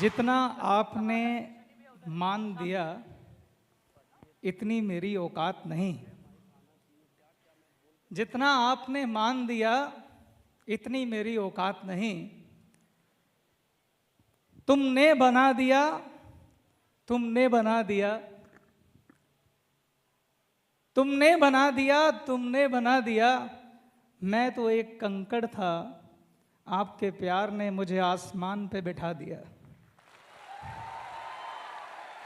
जितना आपने मान दिया इतनी मेरी औकात नहीं। जितना आपने मान दिया इतनी मेरी औकात नहीं। तुमने बना दिया, तुमने बना दिया, तुमने बना दिया, तुमने बना दिया। मैं तो एक कंकड़ था, आपके प्यार ने मुझे आसमान पे बिठा दिया।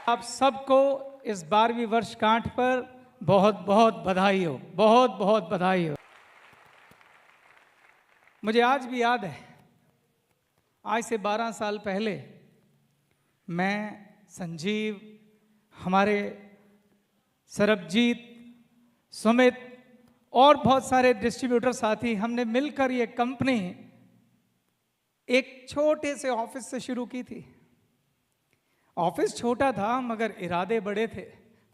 आप सबको इस 12वीं वर्षगांठ पर बहुत बहुत बधाई हो, बहुत बहुत बधाई हो। मुझे आज भी याद है, आज से 12 साल पहले मैं, संजीव, हमारे सरबजीत, सुमित और बहुत सारे डिस्ट्रीब्यूटर साथी, हमने मिलकर ये कंपनी एक छोटे से ऑफिस से शुरू की थी। ऑफिस छोटा था मगर इरादे बड़े थे,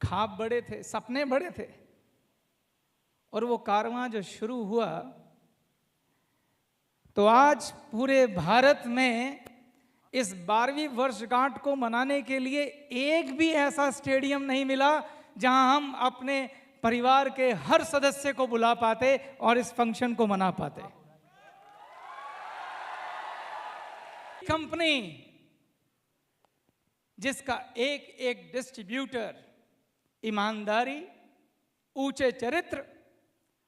ख्वाब बड़े थे, सपने बड़े थे। और वो कारवां जो शुरू हुआ तो आज पूरे भारत में इस 12वीं वर्षगांठ को मनाने के लिए एक भी ऐसा स्टेडियम नहीं मिला जहां हम अपने परिवार के हर सदस्य को बुला पाते और इस फंक्शन को मना पाते। कंपनी जिसका एक एक डिस्ट्रीब्यूटर ईमानदारी, ऊंचे चरित्र,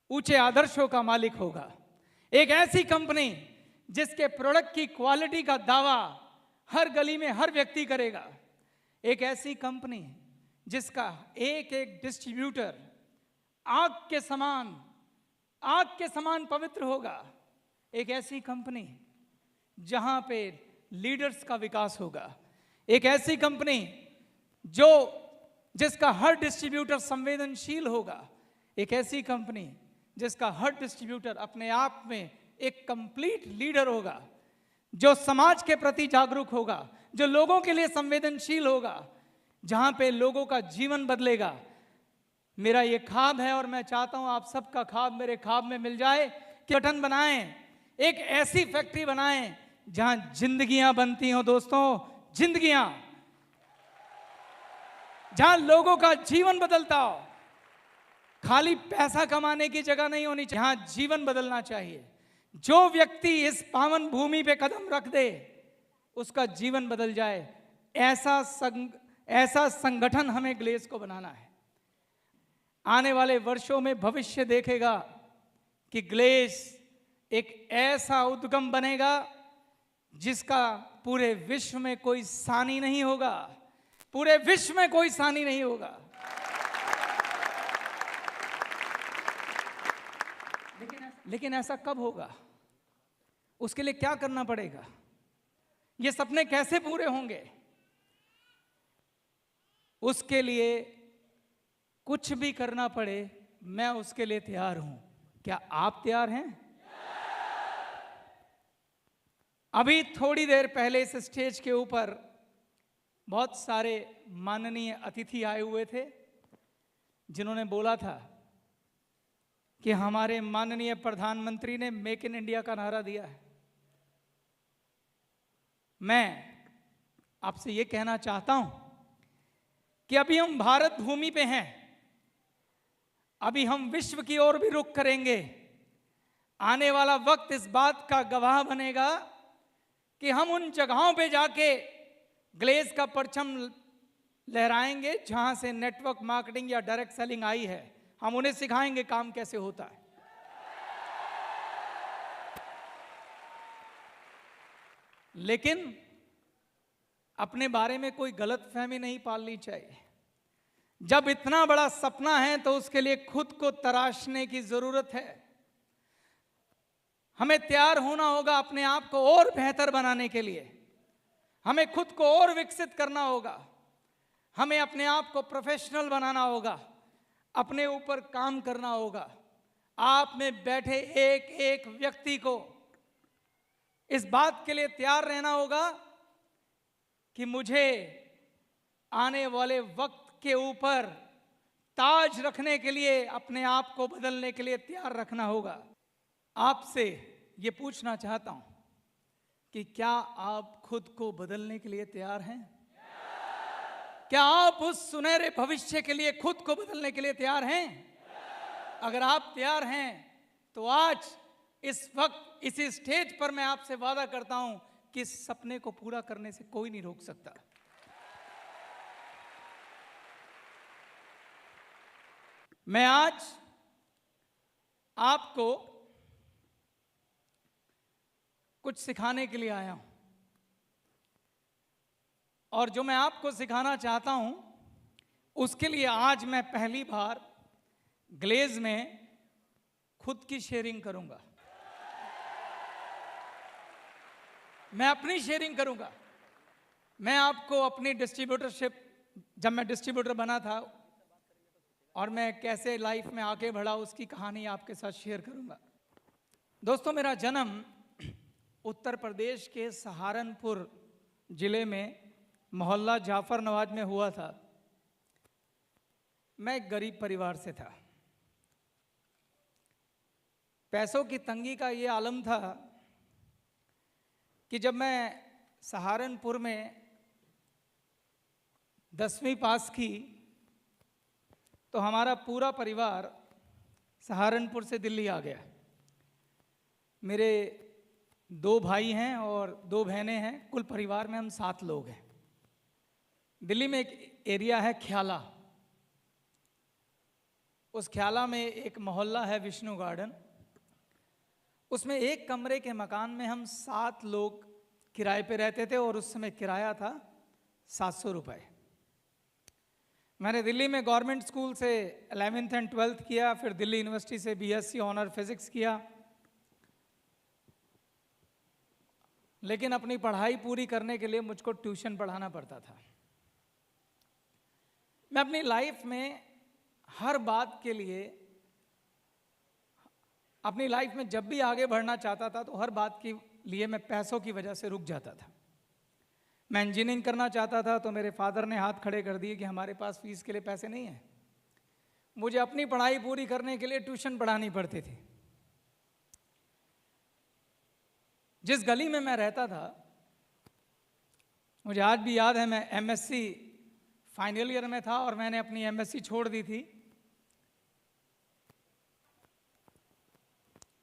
ऊंचे आदर्शों का मालिक होगा। एक ऐसी कंपनी जिसके प्रोडक्ट की क्वालिटी का दावा हर गली में हर व्यक्ति करेगा। एक ऐसी कंपनी जिसका एक एक डिस्ट्रीब्यूटर आग के समान पवित्र होगा। एक ऐसी कंपनी जहां पे लीडर्स का विकास होगा। एक ऐसी कंपनी जिसका हर डिस्ट्रीब्यूटर संवेदनशील होगा। एक ऐसी कंपनी जिसका हर डिस्ट्रीब्यूटर अपने आप में एक कंप्लीट लीडर होगा, जो समाज के प्रति जागरूक होगा, जो लोगों के लिए संवेदनशील होगा, जहां पे लोगों का जीवन बदलेगा। मेरा ये ख्वाब है और मैं चाहता हूं आप सबका ख्वाब मेरे ख्वाब में मिल जाए कि संगठन बनाएं, एक ऐसी फैक्ट्री बनाएं जहां जिंदगियां बनती हो दोस्तों, जिंदगियां, जहां लोगों का जीवन बदलता हो। खाली पैसा कमाने की जगह नहीं होनी चाहिए, यहां जीवन बदलना चाहिए। जो व्यक्ति इस पावन भूमि पे कदम रख दे उसका जीवन बदल जाए, ऐसा संगठन हमें ग्लेज को बनाना है। आने वाले वर्षों में भविष्य देखेगा कि ग्लेज एक ऐसा उद्यम बनेगा जिसका पूरे विश्व में कोई सानी नहीं होगा, पूरे विश्व में कोई सानी नहीं होगा। लेकिन ऐसा कब होगा? उसके लिए क्या करना पड़ेगा? ये सपने कैसे पूरे होंगे? उसके लिए कुछ भी करना पड़े, मैं उसके लिए तैयार हूं। क्या आप तैयार हैं? अभी थोड़ी देर पहले इस स्टेज के ऊपर बहुत सारे माननीय अतिथि आए हुए थे, जिन्होंने बोला था कि हमारे माननीय प्रधानमंत्री ने मेक इन इंडिया का नारा दिया है। मैं आपसे यह कहना चाहता हूं कि अभी हम भारत भूमि पे हैं, अभी हम विश्व की ओर भी रुख करेंगे। आने वाला वक्त इस बात का गवाह बनेगा कि हम उन जगहों पे जाके ग्लेज का परचम लहराएंगे जहां से नेटवर्क मार्केटिंग या डायरेक्ट सेलिंग आई है। हम उन्हें सिखाएंगे काम कैसे होता है। लेकिन अपने बारे में कोई गलतफहमी नहीं पालनी चाहिए। जब इतना बड़ा सपना है तो उसके लिए खुद को तराशने की जरूरत है। हमें तैयार होना होगा अपने आप को और बेहतर बनाने के लिए। हमें खुद को और विकसित करना होगा। हमें अपने आप को प्रोफेशनल बनाना होगा, अपने ऊपर काम करना होगा। आप में बैठे एक एक व्यक्ति को इस बात के लिए तैयार रहना होगा कि मुझे आने वाले वक्त के ऊपर ताज रखने के लिए, अपने आप को बदलने के लिए तैयार रखना होगा। आपसे ये पूछना चाहता हूं कि क्या आप खुद को बदलने के लिए तैयार हैं? क्या आप उस सुनहरे भविष्य के लिए खुद को बदलने के लिए तैयार हैं? अगर आप तैयार हैं तो आज इस वक्त इसी स्टेज पर मैं आपसे वादा करता हूं कि इस सपने को पूरा करने से कोई नहीं रोक सकता। मैं आज आपको कुछ सिखाने के लिए आया हूं, और जो मैं आपको सिखाना चाहता हूं उसके लिए आज मैं पहली बार ग्लेज में खुद की शेयरिंग करूंगा। मैं अपनी शेयरिंग करूंगा। मैं आपको अपनी डिस्ट्रीब्यूटरशिप, जब मैं डिस्ट्रीब्यूटर बना था और मैं कैसे लाइफ में आगे बढ़ा, उसकी कहानी आपके साथ शेयर करूंगा। दोस्तों, मेरा जन्म उत्तर प्रदेश के सहारनपुर जिले में मोहल्ला जाफर नवाज में हुआ था। मैं एक गरीब परिवार से था। पैसों की तंगी का ये आलम था कि जब मैं सहारनपुर में 10वीं पास की तो हमारा पूरा परिवार सहारनपुर से दिल्ली आ गया। मेरे 2 भाई हैं और 2 बहनें हैं। कुल परिवार में हम 7 लोग हैं। दिल्ली में एक एरिया है ख्याला। उस ख्याला में एक मोहल्ला है विष्णु गार्डन। उसमें एक कमरे के मकान में हम 7 लोग किराए पे रहते थे और उस समय किराया था 700 रुपये। मैंने दिल्ली में गवर्नमेंट स्कूल से 11th एंड 12th किया, फिर दिल्ली यूनिवर्सिटी से BSc ऑनर फिजिक्स किया। लेकिन अपनी पढ़ाई पूरी करने के लिए मुझको ट्यूशन पढ़ाना पड़ता था। मैं अपनी लाइफ में हर बात के लिए, अपनी लाइफ में जब भी आगे बढ़ना चाहता था तो हर बात के लिए मैं पैसों की वजह से रुक जाता था। मैं इंजीनियरिंग करना चाहता था तो मेरे फादर ने हाथ खड़े कर दिए कि हमारे पास फीस के लिए पैसे नहीं हैं। मुझे अपनी पढ़ाई पूरी करने के लिए ट्यूशन पढ़ानी पड़ती थी। जिस गली में मैं रहता था, मुझे आज भी याद है, मैं MSc फाइनल ईयर में था और मैंने अपनी MSc छोड़ दी थी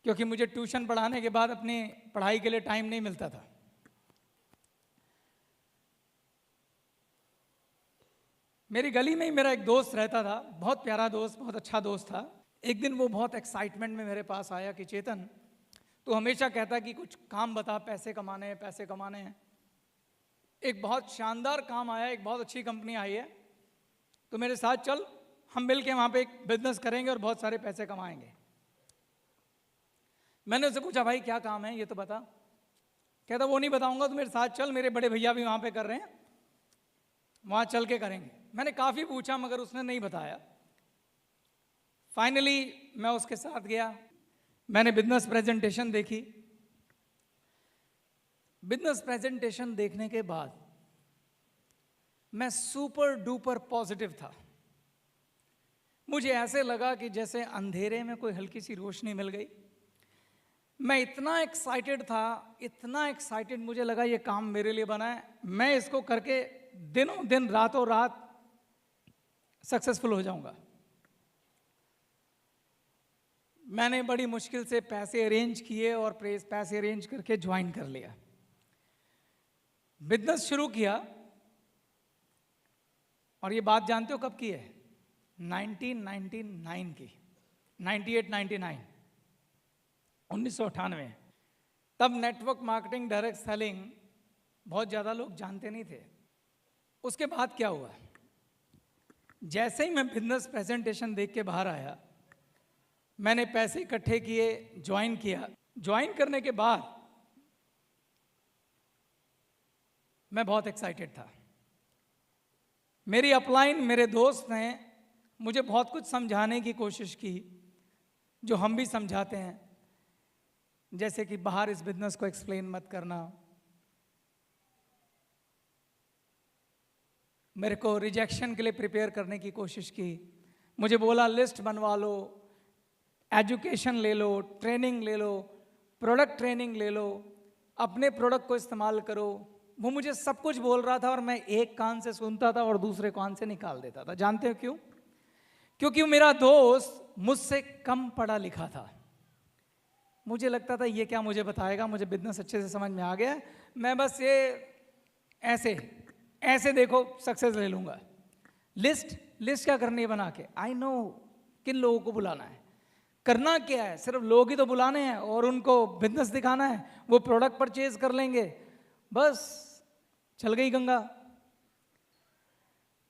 क्योंकि मुझे ट्यूशन पढ़ाने के बाद अपनी पढ़ाई के लिए टाइम नहीं मिलता था। मेरी गली में ही मेरा एक दोस्त रहता था, बहुत प्यारा दोस्त, बहुत अच्छा दोस्त था। एक दिन वो बहुत एक्साइटमेंट में मेरे पास आया कि चेतन, तू हमेशा कहता कि कुछ काम बता, पैसे कमाने हैं, पैसे कमाने हैं। एक बहुत शानदार काम आया, एक बहुत अच्छी कंपनी आई है, तो मेरे साथ चल, हम मिलके वहाँ पे एक बिजनेस करेंगे और बहुत सारे पैसे कमाएंगे। मैंने उससे पूछा, भाई क्या काम है ये तो बता। कहता वो नहीं बताऊंगा, तो मेरे साथ चल, मेरे बड़े भैया भी वहाँ पे कर रहे हैं, वहाँ चल के करेंगे। मैंने काफ़ी पूछा मगर उसने नहीं बताया। फाइनली मैं उसके साथ गया। मैंने बिजनेस प्रेजेंटेशन देखी। बिजनेस प्रेजेंटेशन देखने के बाद मैं सुपर डुपर पॉजिटिव था। मुझे ऐसे लगा कि जैसे अंधेरे में कोई हल्की सी रोशनी मिल गई। मैं इतना एक्साइटेड था, इतना एक्साइटेड, मुझे लगा ये काम मेरे लिए बना है, मैं इसको करके दिनों दिन, रातों रात सक्सेसफुल हो जाऊंगा। मैंने बड़ी मुश्किल से पैसे अरेंज किए और पैसे अरेंज करके ज्वाइन कर लिया। बिजनेस शुरू किया। और ये बात जानते हो कब की है? 1999 की, 98-99, 1998। तब नेटवर्क मार्केटिंग, डायरेक्ट सेलिंग बहुत ज़्यादा लोग जानते नहीं थे। उसके बाद क्या हुआ? जैसे ही मैं बिजनेस प्रेजेंटेशन देख के बाहर आया, मैंने पैसे इकट्ठे किए, ज्वाइन किया। ज्वाइन करने के बाद मैं बहुत एक्साइटेड था। मेरी अपलाइन, मेरे दोस्त ने मुझे बहुत कुछ समझाने की कोशिश की जो हम भी समझाते हैं, जैसे कि बाहर इस बिजनेस को एक्सप्लेन मत करना। मेरे को रिजेक्शन के लिए प्रिपेयर करने की कोशिश की। मुझे बोला लिस्ट बनवा लो, एजुकेशन ले लो, ट्रेनिंग ले लो, प्रोडक्ट ट्रेनिंग ले लो, अपने प्रोडक्ट को इस्तेमाल करो। वो मुझे सब कुछ बोल रहा था और मैं एक कान से सुनता था और दूसरे कान से निकाल देता था। जानते हो क्यों? क्योंकि वो मेरा दोस्त मुझसे कम पढ़ा लिखा था। मुझे लगता था ये क्या मुझे बताएगा, मुझे बिजनेस अच्छे से समझ में आ गया, मैं बस ये ऐसे ऐसे देखो सक्सेस ले लूँगा। लिस्ट क्या करनी है बना के? आई नो किन लोगों को बुलाना है, करना क्या है, सिर्फ लोग ही तो बुलाने हैं और उनको बिजनेस दिखाना है, वो प्रोडक्ट परचेज कर लेंगे, बस चल गई गंगा।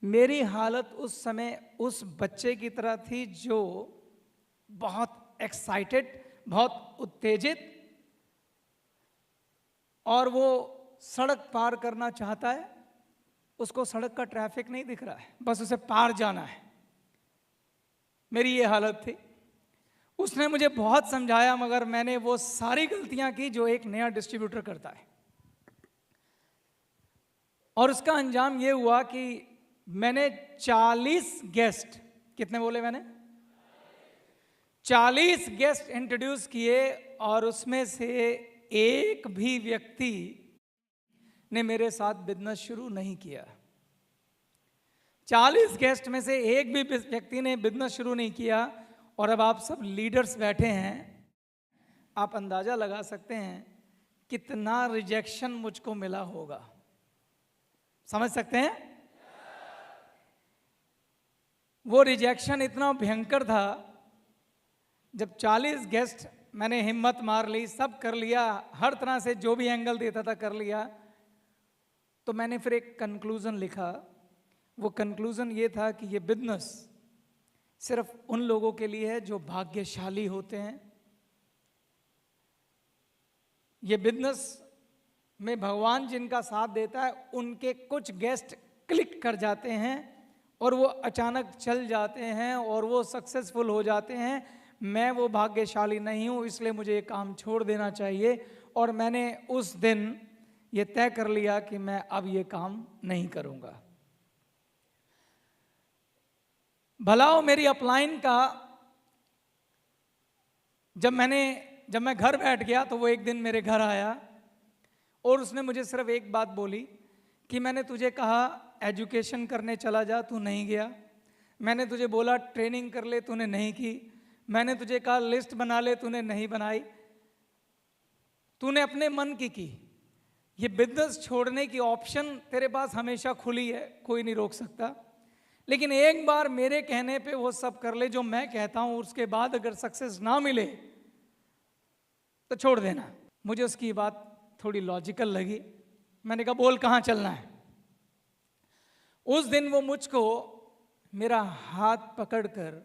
मेरी हालत उस समय उस बच्चे की तरह थी जो बहुत एक्साइटेड, बहुत उत्तेजित, और वो सड़क पार करना चाहता है, उसको सड़क का ट्रैफिक नहीं दिख रहा है, बस उसे पार जाना है। मेरी ये हालत थी। उसने मुझे बहुत समझाया मगर मैंने वो सारी गलतियां की जो एक नया डिस्ट्रीब्यूटर करता है। और उसका अंजाम ये हुआ कि मैंने 40 गेस्ट, कितने बोले मैंने? 40 गेस्ट इंट्रोड्यूस किए और उसमें से एक भी व्यक्ति ने मेरे साथ बिजनेस शुरू नहीं किया। 40 गेस्ट में से एक भी व्यक्ति ने बिजनेस शुरू नहीं किया। और अब आप सब लीडर्स बैठे हैं, आप अंदाजा लगा सकते हैं कितना रिजेक्शन मुझको मिला होगा। समझ सकते हैं? वो रिजेक्शन इतना भयंकर था, जब 40 गेस्ट मैंने हिम्मत मार ली, सब कर लिया, हर तरह से जो भी एंगल देता था कर लिया, तो मैंने फिर एक कंक्लूजन लिखा। वो कंक्लूजन ये था कि ये बिजनेस सिर्फ उन लोगों के लिए है जो भाग्यशाली होते हैं। ये बिजनेस में भगवान जिनका साथ देता है, उनके कुछ गेस्ट क्लिक कर जाते हैं और वो अचानक चल जाते हैं और वो सक्सेसफुल हो जाते हैं। मैं वो भाग्यशाली नहीं हूँ, इसलिए मुझे ये काम छोड़ देना चाहिए। और मैंने उस दिन ये तय कर लिया कि मैं अब ये काम नहीं करूँगा। भला हो मेरी अपलाइन का, जब मैं घर बैठ गया तो वो एक दिन मेरे घर आया और उसने मुझे सिर्फ एक बात बोली कि मैंने तुझे कहा एजुकेशन करने चला जा, तू नहीं गया। मैंने तुझे बोला ट्रेनिंग कर ले, तूने नहीं की। मैंने तुझे कहा लिस्ट बना ले, तूने नहीं बनाई। तूने अपने मन की। ये बिजनेस छोड़ने की ऑप्शन तेरे पास हमेशा खुली है, कोई नहीं रोक सकता। लेकिन एक बार मेरे कहने पे वो सब कर ले जो मैं कहता हूं, उसके बाद अगर सक्सेस ना मिले तो छोड़ देना। मुझे उसकी बात थोड़ी लॉजिकल लगी। मैंने कहा बोल कहाँ चलना है। उस दिन वो मुझको मेरा हाथ पकड़कर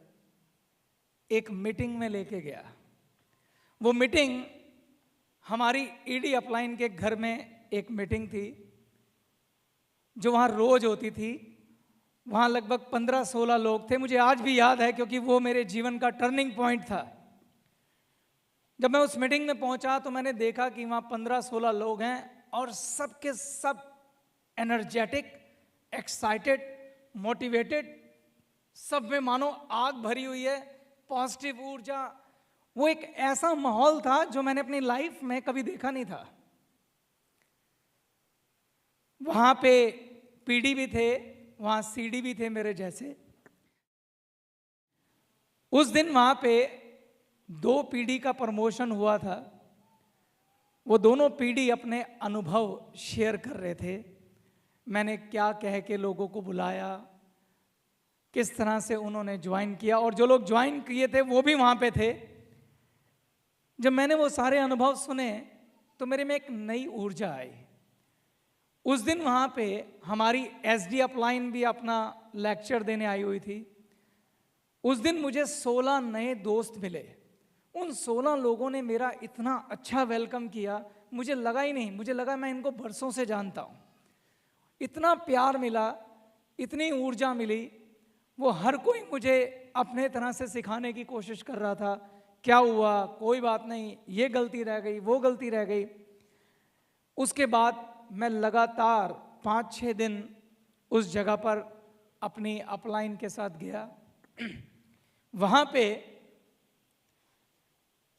एक मीटिंग में लेके गया। वो मीटिंग हमारी ईडी अपलाइन के घर में एक मीटिंग थी जो वहाँ रोज होती थी। वहाँ लगभग 15-16 लोग थे। मुझे आज भी याद है क्योंकि वो मेरे जीवन का टर्निंग पॉइंट था। जब मैं उस मीटिंग में पहुंचा तो मैंने देखा कि वहाँ 15-16 लोग हैं और सब के सब एनर्जेटिक, एक्साइटेड, मोटिवेटेड, सब में मानो आग भरी हुई है, पॉजिटिव ऊर्जा। वो एक ऐसा माहौल था जो मैंने अपनी लाइफ में कभी देखा नहीं था। वहाँ पे पीडी भी थे, वहाँ सीडी भी थे मेरे जैसे। उस दिन वहाँ पे 2 पीढ़ी का प्रमोशन हुआ था। वो दोनों पीढ़ी अपने अनुभव शेयर कर रहे थे। मैंने क्या कह के लोगों को बुलाया, किस तरह से उन्होंने ज्वाइन किया, और जो लोग ज्वाइन किए थे वो भी वहाँ पे थे। जब मैंने वो सारे अनुभव सुने तो मेरे में एक नई ऊर्जा आई। उस दिन वहाँ पे हमारी एसडी अपलाइन भी अपना लेक्चर देने आई हुई थी। उस दिन मुझे 16 नए दोस्त मिले। उन 16 लोगों ने मेरा इतना अच्छा वेलकम किया, मुझे लगा ही नहीं, मुझे लगा मैं इनको बरसों से जानता हूँ। इतना प्यार मिला, इतनी ऊर्जा मिली। वो हर कोई मुझे अपने तरह से सिखाने की कोशिश कर रहा था। क्या हुआ, कोई बात नहीं, ये गलती रह गई, वो गलती रह गई। उसके बाद मैं लगातार 5-6 दिन उस जगह पर अपनी अपलाइन के साथ गया। वहाँ पे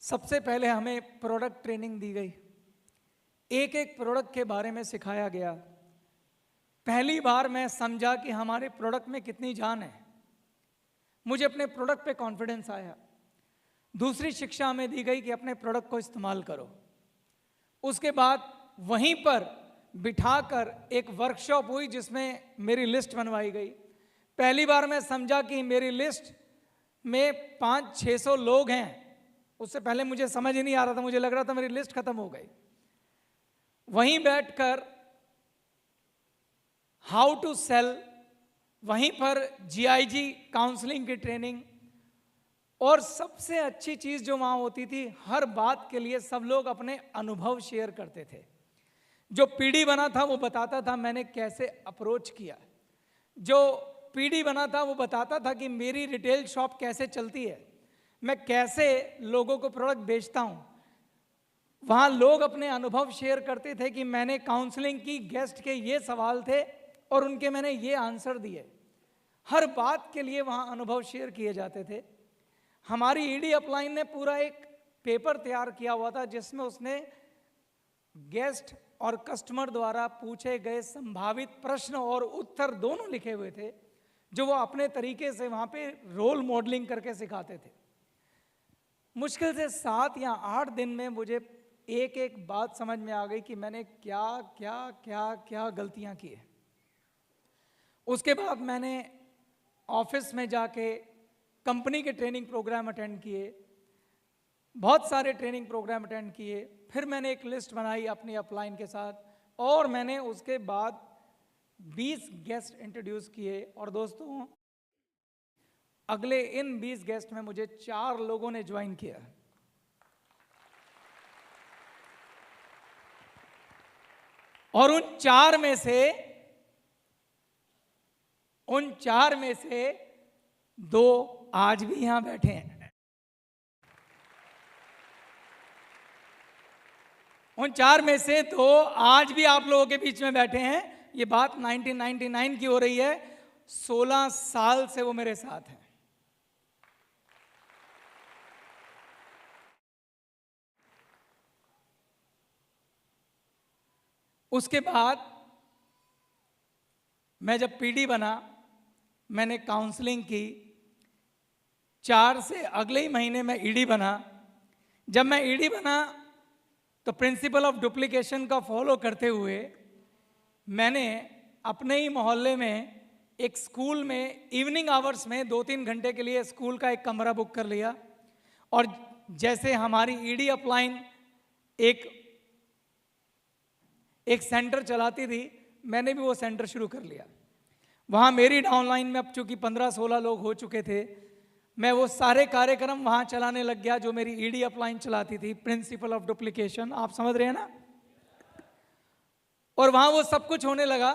सबसे पहले हमें प्रोडक्ट ट्रेनिंग दी गई। एक एक प्रोडक्ट के बारे में सिखाया गया। पहली बार मैं समझा कि हमारे प्रोडक्ट में कितनी जान है। मुझे अपने प्रोडक्ट पे कॉन्फिडेंस आया। दूसरी शिक्षा हमें दी गई कि अपने प्रोडक्ट को इस्तेमाल करो। उसके बाद वहीं पर बिठाकर एक वर्कशॉप हुई जिसमें मेरी लिस्ट बनवाई गई। पहली बार मैं समझा कि मेरी लिस्ट में 500-600 लोग हैं। उससे पहले मुझे समझ ही नहीं आ रहा था, मुझे लग रहा था मेरी लिस्ट खत्म हो गई। वहीं बैठकर हाउ टू सेल, वहीं पर जीआईजी काउंसलिंग की ट्रेनिंग, और सबसे अच्छी चीज जो वहां होती थी, हर बात के लिए सब लोग अपने अनुभव शेयर करते थे। जो पीडी बना था वो बताता था मैंने कैसे अप्रोच किया। जो पीडी बना था वो बताता था कि मेरी रिटेल शॉप कैसे चलती है, मैं कैसे लोगों को प्रोडक्ट बेचता हूं। वहां लोग अपने अनुभव शेयर करते थे कि मैंने काउंसलिंग की, गेस्ट के ये सवाल थे और उनके मैंने ये आंसर दिए। हर बात के लिए वहां अनुभव शेयर किए जाते थे। हमारी ईडी अपलाइन ने पूरा एक पेपर तैयार किया हुआ था जिसमें उसने गेस्ट और कस्टमर द्वारा पूछे गए संभावित प्रश्न और उत्तर दोनों लिखे हुए थे, जो वो अपने तरीके से वहां पे रोल मॉडलिंग करके सिखाते थे। मुश्किल से 7 या 8 दिन में मुझे एक एक बात समझ में आ गई कि मैंने क्या क्या क्या क्या गलतियां की है। उसके बाद मैंने ऑफिस में जाके कंपनी के ट्रेनिंग प्रोग्राम अटेंड किए, बहुत सारे ट्रेनिंग प्रोग्राम अटेंड किए। फिर मैंने एक लिस्ट बनाई अपनी अपलाइन के साथ, और मैंने उसके बाद 20 गेस्ट इंट्रोड्यूस किए। और दोस्तों, अगले इन 20 गेस्ट में मुझे 4 लोगों ने ज्वाइन किया। और उन 4 में से 2 आज भी यहां बैठे हैं। उन 4 में से 2 आज भी आप लोगों के बीच में बैठे हैं। ये बात 1999 की हो रही है। 16 साल से वो मेरे साथ हैं। उसके बाद मैं जब पीडी बना, मैंने काउंसलिंग की। 4 से अगले ही महीने में ईडी बना। जब मैं ईडी बना तो प्रिंसिपल ऑफ डुप्लीकेशन का फॉलो करते हुए मैंने अपने ही मोहल्ले में एक स्कूल में इवनिंग आवर्स में 2-3 घंटे के लिए स्कूल का एक कमरा बुक कर लिया। और जैसे हमारी ईडी अपलाइन एक सेंटर चलाती थी, मैंने भी वो सेंटर शुरू कर लिया। वहाँ मेरी डाउनलाइन में अब चूंकि 15-16 लोग हो चुके थे, मैं वो सारे कार्यक्रम वहाँ चलाने लग गया जो मेरी ईडी अपलाइन चलाती थी, प्रिंसिपल ऑफ डुप्लीकेशन, आप समझ रहे हैं ना। और वहाँ वो सब कुछ होने लगा।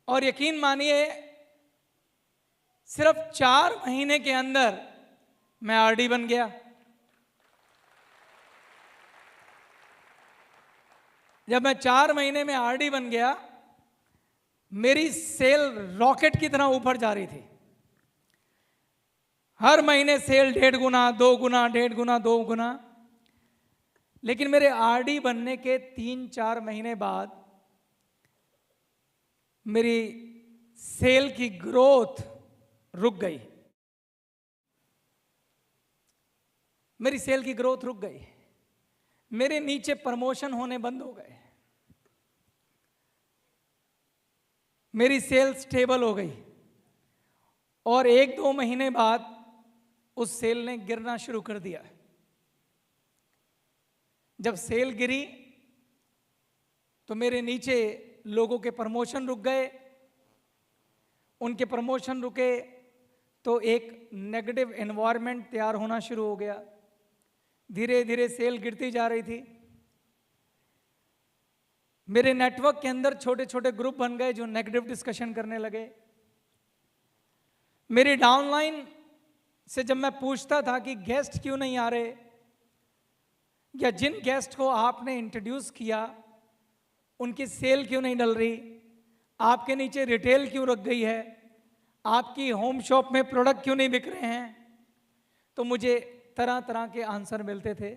और यकीन मानिए, सिर्फ 4 महीने के अंदर मैं आरडी बन गया। जब मैं 4 महीने में आरडी बन गया, मेरी सेल रॉकेट की तरह ऊपर जा रही थी। हर महीने सेल 1.5 गुना, 2 गुना, 1.5 गुना, 2 गुना। लेकिन मेरे आरडी बनने के 3-4 महीने बाद मेरी सेल की ग्रोथ रुक गई। मेरी सेल की ग्रोथ रुक गई। मेरे नीचे प्रमोशन होने बंद हो गए। मेरी सेल स्टेबल हो गई। और 1-2 महीने बाद उस सेल ने गिरना शुरू कर दिया। जब सेल गिरी तो मेरे नीचे लोगों के प्रमोशन रुक गए। उनके प्रमोशन रुके तो एक नेगेटिव एनवायरनमेंट तैयार होना शुरू हो गया। धीरे धीरे सेल गिरती जा रही थी। मेरे नेटवर्क के अंदर छोटे छोटे ग्रुप बन गए जो नेगेटिव डिस्कशन करने लगे। मेरी डाउनलाइन से जब मैं पूछता था कि गेस्ट क्यों नहीं आ रहे, या जिन गेस्ट को आपने इंट्रोड्यूस किया उनकी सेल क्यों नहीं डल रही, आपके नीचे रिटेल क्यों रख गई है, आपकी होम शॉप में प्रोडक्ट क्यों नहीं बिक रहे हैं, तो मुझे तरह तरह के आंसर मिलते थे।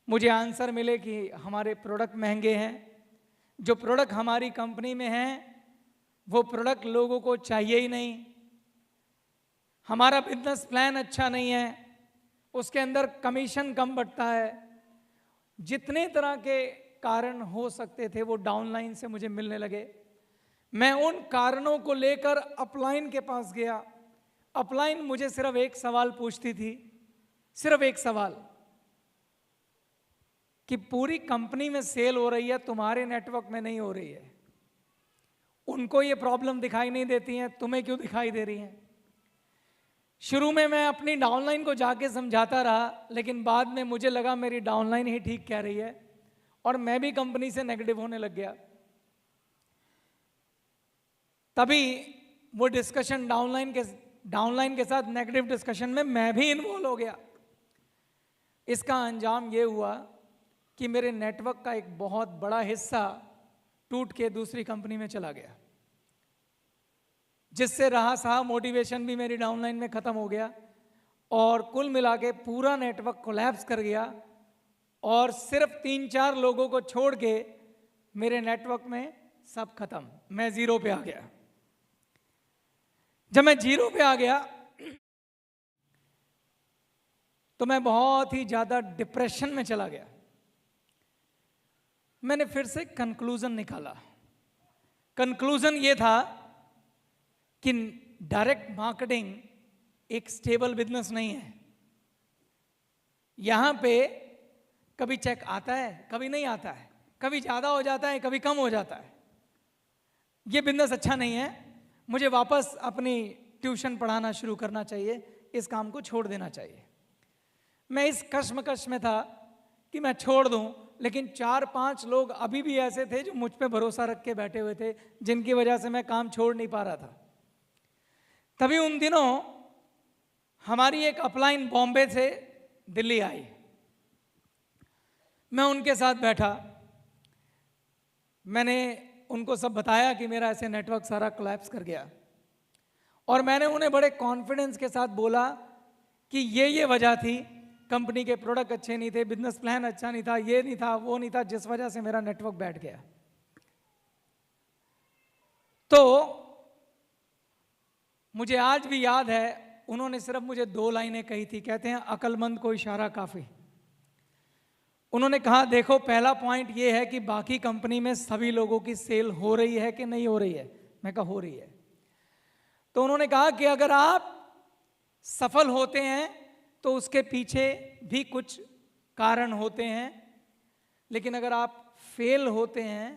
मुझे आंसर मिले कि हमारे प्रोडक्ट महंगे हैं, जो प्रोडक्ट हमारी कंपनी में हैं वो प्रोडक्ट लोगों को चाहिए ही नहीं, हमारा बिजनेस प्लान अच्छा नहीं है, उसके अंदर कमीशन कम बढ़ता है। जितने तरह के कारण हो सकते थे वो डाउनलाइन से मुझे मिलने लगे। मैं उन कारणों को लेकर अपलाइन के पास गया। अपलाइन मुझे सिर्फ एक सवाल पूछती थी, सिर्फ एक सवाल, कि पूरी कंपनी में सेल हो रही है, तुम्हारे नेटवर्क में नहीं हो रही है। उनको ये प्रॉब्लम दिखाई नहीं देती है, तुम्हें क्यों दिखाई दे रही है? शुरू में मैं अपनी डाउनलाइन को जाके समझाता रहा, लेकिन बाद में मुझे लगा मेरी डाउनलाइन ही ठीक कह रही है और मैं भी कंपनी से नेगेटिव होने लग गया। तभी वो डिस्कशन डाउनलाइन के साथ नेगेटिव डिस्कशन में मैं भी इन्वॉल्व हो गया। इसका अंजाम ये हुआ कि मेरे नेटवर्क का एक बहुत बड़ा हिस्सा टूट के दूसरी कंपनी में चला गया, जिससे रहा सहा मोटिवेशन भी मेरी डाउनलाइन में खत्म हो गया और कुल मिला के पूरा नेटवर्क कोलैप्स कर गया और सिर्फ 3-4 लोगों को छोड़ के मेरे नेटवर्क में सब खत्म, मैं जीरो पे आ गया। जब मैं जीरो पे आ गया तो मैं बहुत ही ज्यादा डिप्रेशन में चला गया। मैंने फिर से कंक्लूजन निकाला। कंक्लूजन ये था कि डायरेक्ट मार्केटिंग एक स्टेबल बिजनेस नहीं है। यहां पे कभी चेक आता है, कभी नहीं आता है, कभी ज्यादा हो जाता है, कभी कम हो जाता है। ये बिजनेस अच्छा नहीं है, मुझे वापस अपनी ट्यूशन पढ़ाना शुरू करना चाहिए, इस काम को छोड़ देना चाहिए। मैं इस कश्मकश में था कि मैं छोड़ दूं, लेकिन 4-5 लोग अभी भी ऐसे थे जो मुझ पे भरोसा रख के बैठे हुए थे, जिनकी वजह से मैं काम छोड़ नहीं पा रहा था। तभी उन दिनों हमारी एक अपलाइन बॉम्बे से दिल्ली आई। मैं उनके साथ बैठा, मैंने उनको सब बताया कि मेरा ऐसे नेटवर्क सारा कोलैप्स कर गया और मैंने उन्हें बड़े कॉन्फिडेंस के साथ बोला कि ये वजह थी, कंपनी के प्रोडक्ट अच्छे नहीं थे, बिजनेस प्लान अच्छा नहीं था, ये नहीं था, वो नहीं था, जिस वजह से मेरा नेटवर्क बैठ गया। तो मुझे आज भी याद है, उन्होंने सिर्फ मुझे 2 लाइनें कही थी। कहते हैं अक्लमंद को इशारा काफी। उन्होंने कहा देखो, पहला पॉइंट ये है कि बाकी कंपनी में सभी लोगों की सेल हो रही है कि नहीं हो रही है? मैं कहा हो रही है। तो उन्होंने कहा कि अगर आप सफल होते हैं तो उसके पीछे भी कुछ कारण होते हैं, लेकिन अगर आप फेल होते हैं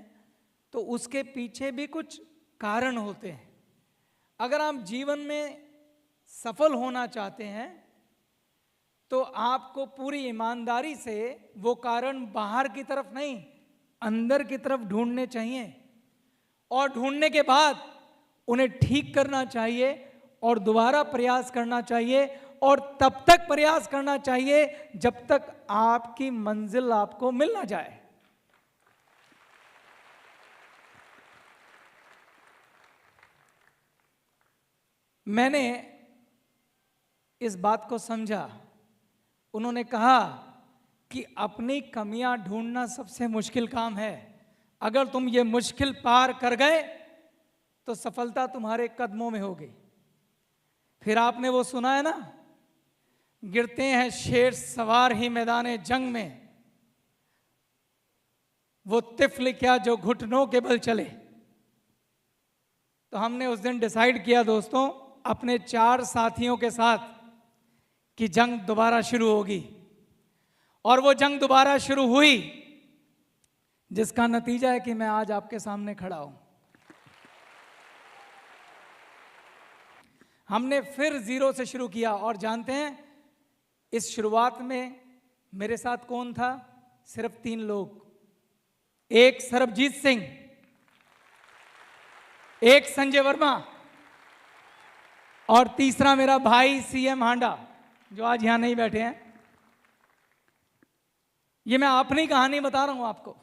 तो उसके पीछे भी कुछ कारण होते हैं। अगर आप जीवन में सफल होना चाहते हैं तो आपको पूरी ईमानदारी से वो कारण बाहर की तरफ नहीं, अंदर की तरफ ढूंढने चाहिए और ढूंढने के बाद उन्हें ठीक करना चाहिए और दोबारा प्रयास करना चाहिए और तब तक प्रयास करना चाहिए जब तक आपकी मंजिल आपको मिल ना जाए। मैंने इस बात को समझा। उन्होंने कहा कि अपनी कमियां ढूंढना सबसे मुश्किल काम है। अगर तुम ये मुश्किल पार कर गए तो सफलता तुम्हारे कदमों में होगी। फिर आपने वो सुना है ना, गिरते हैं शेर सवार ही मैदाने जंग में, वो तिफल क्या जो घुटनों के बल चले। तो हमने उस दिन डिसाइड किया दोस्तों, अपने 4 साथियों के साथ, कि जंग दोबारा शुरू होगी। और वो जंग दोबारा शुरू हुई, जिसका नतीजा है कि मैं आज आपके सामने खड़ा हूं। हमने फिर जीरो से शुरू किया और जानते हैं इस शुरुआत में मेरे साथ कौन था? सिर्फ 3 लोग। एक सरबजीत सिंह, एक संजय वर्मा और तीसरा मेरा भाई सीएम हांडा, जो आज यहां नहीं बैठे हैं। ये मैं अपनी कहानी बता रहा हूं आपको।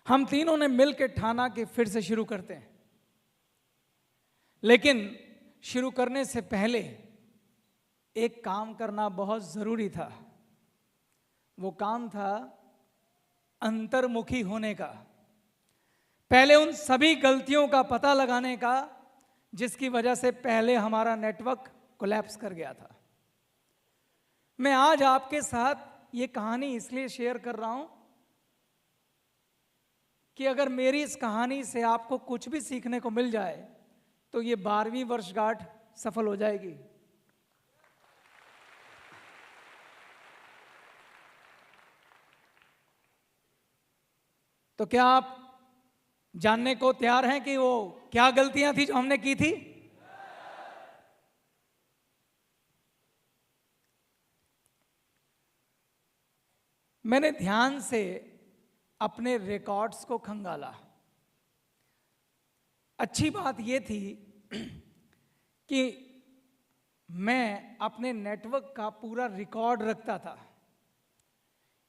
हम तीनों ने मिलकर ठाना कि फिर से शुरू करते हैं, लेकिन शुरू करने से पहले एक काम करना बहुत जरूरी था। वो काम था अंतर्मुखी होने का। पहले उन सभी गलतियों का पता लगाने का जिसकी वजह से पहले हमारा नेटवर्क कोलैप्स कर गया था। मैं आज आपके साथ ये कहानी इसलिए शेयर कर रहा हूं कि अगर मेरी इस कहानी से आपको कुछ भी सीखने को मिल जाए तो ये 12वीं वर्षगांठ सफल हो जाएगी। तो क्या आप जानने को तैयार हैं कि वो क्या गलतियां थी जो हमने की थी? मैंने ध्यान से अपने रिकॉर्ड्स को खंगाला। अच्छी बात यह थी कि मैं अपने नेटवर्क का पूरा रिकॉर्ड रखता था।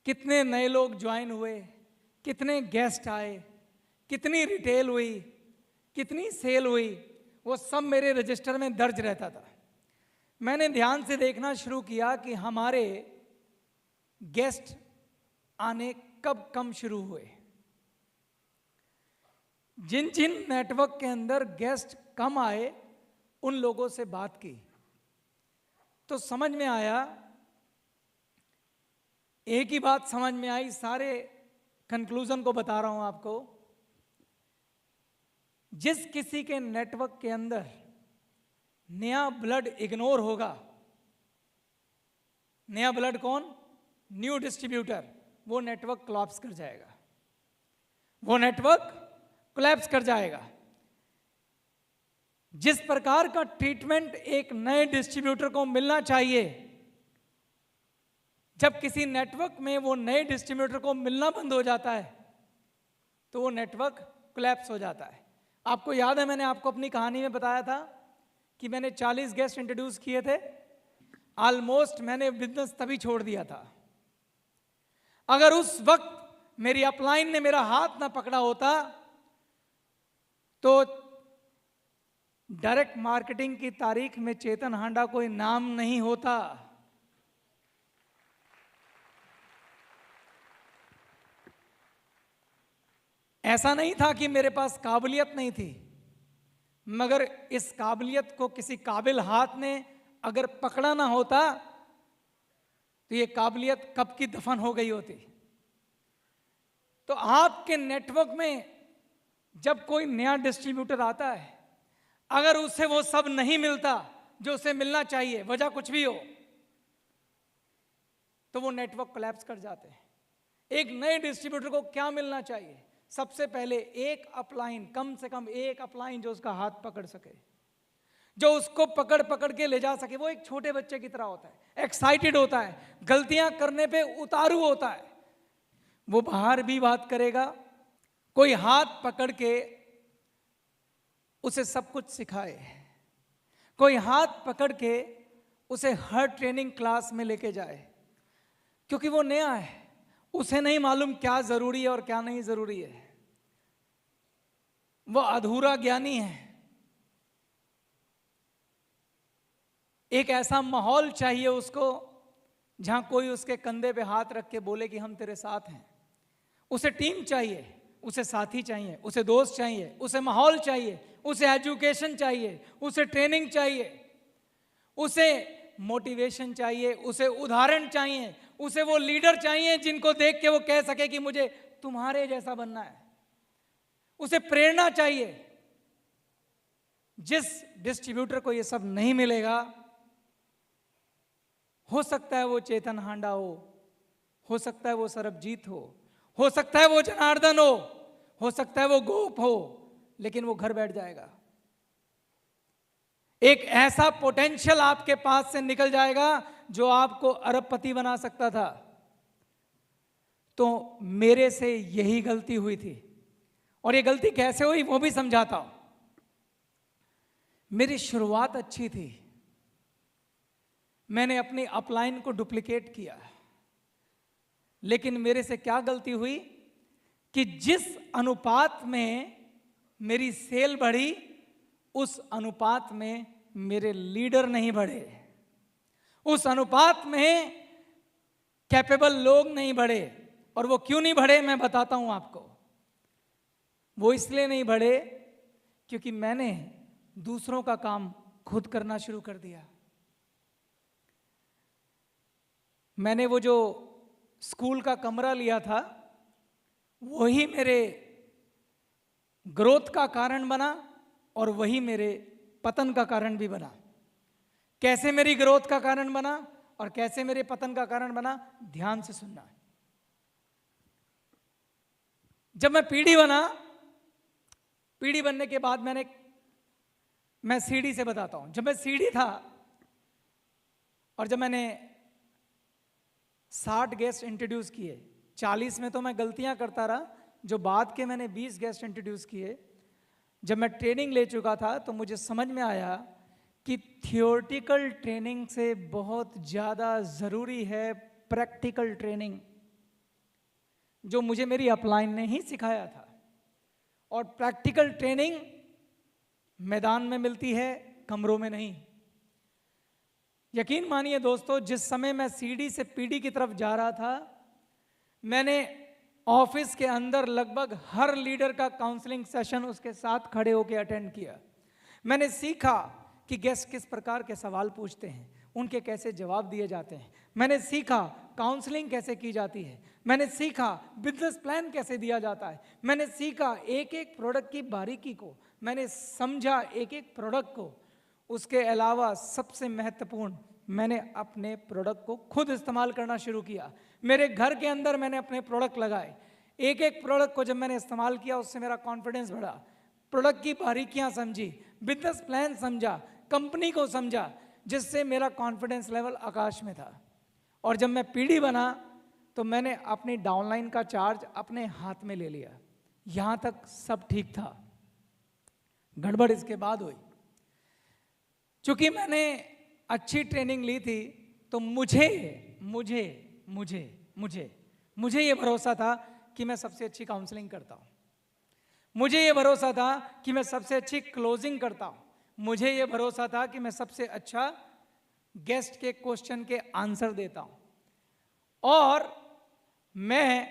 कितने नए लोग ज्वाइन हुए, कितने गेस्ट आए, कितनी रिटेल हुई, कितनी सेल हुई, वो सब मेरे रजिस्टर में दर्ज रहता था। मैंने ध्यान से देखना शुरू किया कि हमारे गेस्ट आने कब कम शुरू हुए। जिन जिन नेटवर्क के अंदर गेस्ट कम आए उन लोगों से बात की तो समझ में आया, एक ही बात समझ में आई, सारे कंक्लूजन को बता रहा हूं आपको। जिस किसी के नेटवर्क के अंदर नया ब्लड इग्नोर होगा, नया ब्लड कौन? न्यू डिस्ट्रीब्यूटर, वो नेटवर्क कोलैप्स कर जाएगा, वो नेटवर्क कोलैप्स कर जाएगा। जिस प्रकार का ट्रीटमेंट एक नए डिस्ट्रीब्यूटर को मिलना चाहिए, जब किसी नेटवर्क में वो नए डिस्ट्रीब्यूटर को मिलना बंद हो जाता है तो वो नेटवर्क कोलैप्स हो जाता है। आपको याद है मैंने आपको अपनी कहानी में बताया था कि मैंने 40 गेस्ट इंट्रोड्यूस किए थे। ऑलमोस्ट मैंने बिजनेस तभी छोड़ दिया था। अगर उस वक्त मेरी अपलाइन ने मेरा हाथ ना पकड़ा होता तो डायरेक्ट मार्केटिंग की तारीख में चेतन हांडा कोई नाम नहीं होता। ऐसा नहीं था कि मेरे पास काबिलियत नहीं थी, मगर इस काबिलियत को किसी काबिल हाथ ने अगर पकड़ा ना होता तो ये काबिलियत कब की दफन हो गई होती। तो आपके नेटवर्क में जब कोई नया डिस्ट्रीब्यूटर आता है, अगर उसे वो सब नहीं मिलता जो उसे मिलना चाहिए, वजह कुछ भी हो, तो वो नेटवर्क कोलैप्स कर जाते हैं। एक नए डिस्ट्रीब्यूटर को क्या मिलना चाहिए? सबसे पहले एक अपलाइन, कम से कम एक अपलाइन जो उसका हाथ पकड़ सके, जो उसको पकड़ पकड़ के ले जा सके। वो एक छोटे बच्चे की तरह होता है, एक्साइटेड होता है, गलतियां करने पे उतारू होता है। वो बाहर भी बात करेगा, कोई हाथ पकड़ के उसे सब कुछ सिखाए, कोई हाथ पकड़ के उसे हर ट्रेनिंग क्लास में लेके जाए, क्योंकि वो नया है, उसे नहीं मालूम क्या जरूरी है और क्या नहीं जरूरी है। वो अधूरा ज्ञानी है। एक ऐसा माहौल चाहिए उसको जहां कोई उसके कंधे पे हाथ रख के बोले कि हम तेरे साथ हैं। उसे टीम चाहिए, उसे साथी चाहिए, उसे दोस्त चाहिए, उसे माहौल चाहिए, उसे एजुकेशन चाहिए, उसे ट्रेनिंग चाहिए, उसे मोटिवेशन चाहिए, उसे उदाहरण चाहिए, उसे वो लीडर चाहिए जिनको देख के वो कह सके कि मुझे तुम्हारे जैसा बनना है। उसे प्रेरणा चाहिए। जिस डिस्ट्रीब्यूटर को ये सब नहीं मिलेगा, हो सकता है वो चेतन हांडा हो सकता है वो सरबजीत हो सकता है वो जनार्दन हो सकता है वो गोप हो, लेकिन वो घर बैठ जाएगा। एक ऐसा पोटेंशियल आपके पास से निकल जाएगा जो आपको अरबपति बना सकता था। तो मेरे से यही गलती हुई थी, और ये गलती कैसे हुई वो भी समझाता हूं। मेरी शुरुआत अच्छी थी, मैंने अपनी अपलाइन को डुप्लीकेट किया, लेकिन मेरे से क्या गलती हुई कि जिस अनुपात में मेरी सेल बढ़ी, उस अनुपात में मेरे लीडर नहीं बढ़े। उस अनुपात में कैपेबल लोग नहीं बढ़े। और वो क्यों नहीं बढ़े मैं बताता हूं आपको। वो इसलिए नहीं बढ़े क्योंकि मैंने दूसरों का काम खुद करना शुरू कर दिया। मैंने वो जो स्कूल का कमरा लिया था वही मेरे ग्रोथ का कारण बना और वही मेरे पतन का कारण भी बना। कैसे मेरी ग्रोथ का कारण बना और कैसे मेरे पतन का कारण बना, ध्यान से सुनना। जब मैं पीडी बना, पीडी बनने के बाद मैं सीडी से बताता हूं। जब मैं सीडी था और जब मैंने 60 गेस्ट इंट्रोड्यूस किए, 40 में तो मैं गलतियां करता रहा, जो बाद के मैंने 20 गेस्ट इंट्रोड्यूस किए। जब मैं ट्रेनिंग ले चुका था तो मुझे समझ में आया कि थियोरेटिकल ट्रेनिंग से बहुत ज़्यादा ज़रूरी है प्रैक्टिकल ट्रेनिंग, जो मुझे मेरी अपलाइन ने ही सिखाया था। और प्रैक्टिकल ट्रेनिंग मैदान में मिलती है, कमरों में नहीं। यकीन मानिए दोस्तों, जिस समय मैं सीडी से पीडी की तरफ जा रहा था, मैंने ऑफिस के अंदर लगभग हर लीडर का काउंसलिंग सेशन उसके साथ खड़े होकर अटेंड किया। मैंने सीखा कि गेस्ट किस प्रकार के सवाल पूछते हैं, उनके कैसे जवाब दिए जाते हैं। मैंने सीखा काउंसलिंग कैसे की जाती है। मैंने सीखा बिजनेस प्लान कैसे दिया जाता है। मैंने सीखा एक एक प्रोडक्ट की बारीकी को, मैंने समझा एक एक प्रोडक्ट को। उसके अलावा सबसे महत्वपूर्ण, मैंने अपने प्रोडक्ट को खुद इस्तेमाल करना शुरू किया। मेरे घर के अंदर मैंने अपने प्रोडक्ट लगाए। एक एक प्रोडक्ट को जब मैंने इस्तेमाल किया, उससे मेरा कॉन्फिडेंस बढ़ा। प्रोडक्ट की बारीकियां समझी, बिजनेस प्लान समझा, कंपनी को समझा, जिससे मेरा कॉन्फिडेंस लेवल आकाश में था। और जब मैं पीडी बना तो मैंने अपनी डाउनलाइन का चार्ज अपने हाथ में ले लिया। यहां तक सब ठीक था। गड़बड़ इसके बाद हुई। चूंकि मैंने अच्छी ट्रेनिंग ली थी तो मुझे मुझे मुझे मुझे मुझे ये भरोसा था कि मैं सबसे अच्छी काउंसलिंग करता हूं। मुझे ये भरोसा था कि मैं सबसे अच्छी क्लोजिंग करता हूं। मुझे ये भरोसा था कि मैं सबसे अच्छा गेस्ट के क्वेश्चन के आंसर देता हूं। और मैं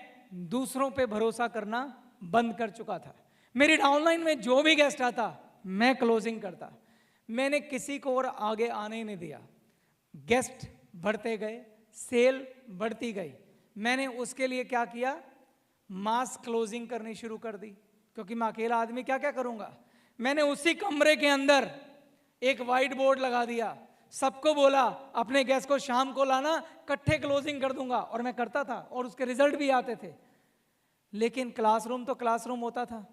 दूसरों पे भरोसा करना बंद कर चुका था। मेरी डाउनलाइन में जो भी गेस्ट आता, मैं क्लोजिंग करता। मैंने किसी को और आगे आने ही नहीं दिया। गेस्ट बढ़ते गए, सेल बढ़ती गई। मैंने उसके लिए क्या किया, मास क्लोजिंग करनी शुरू कर दी, क्योंकि मैं अकेला आदमी क्या क्या करूंगा। मैंने उसी कमरे के अंदर एक व्हाइट बोर्ड लगा दिया, सबको बोला अपने गेस्ट को शाम को लाना, इकट्ठे क्लोजिंग कर दूंगा। और मैं करता था और उसके रिजल्ट भी आते थे। लेकिन क्लासरूम तो क्लासरूम होता था।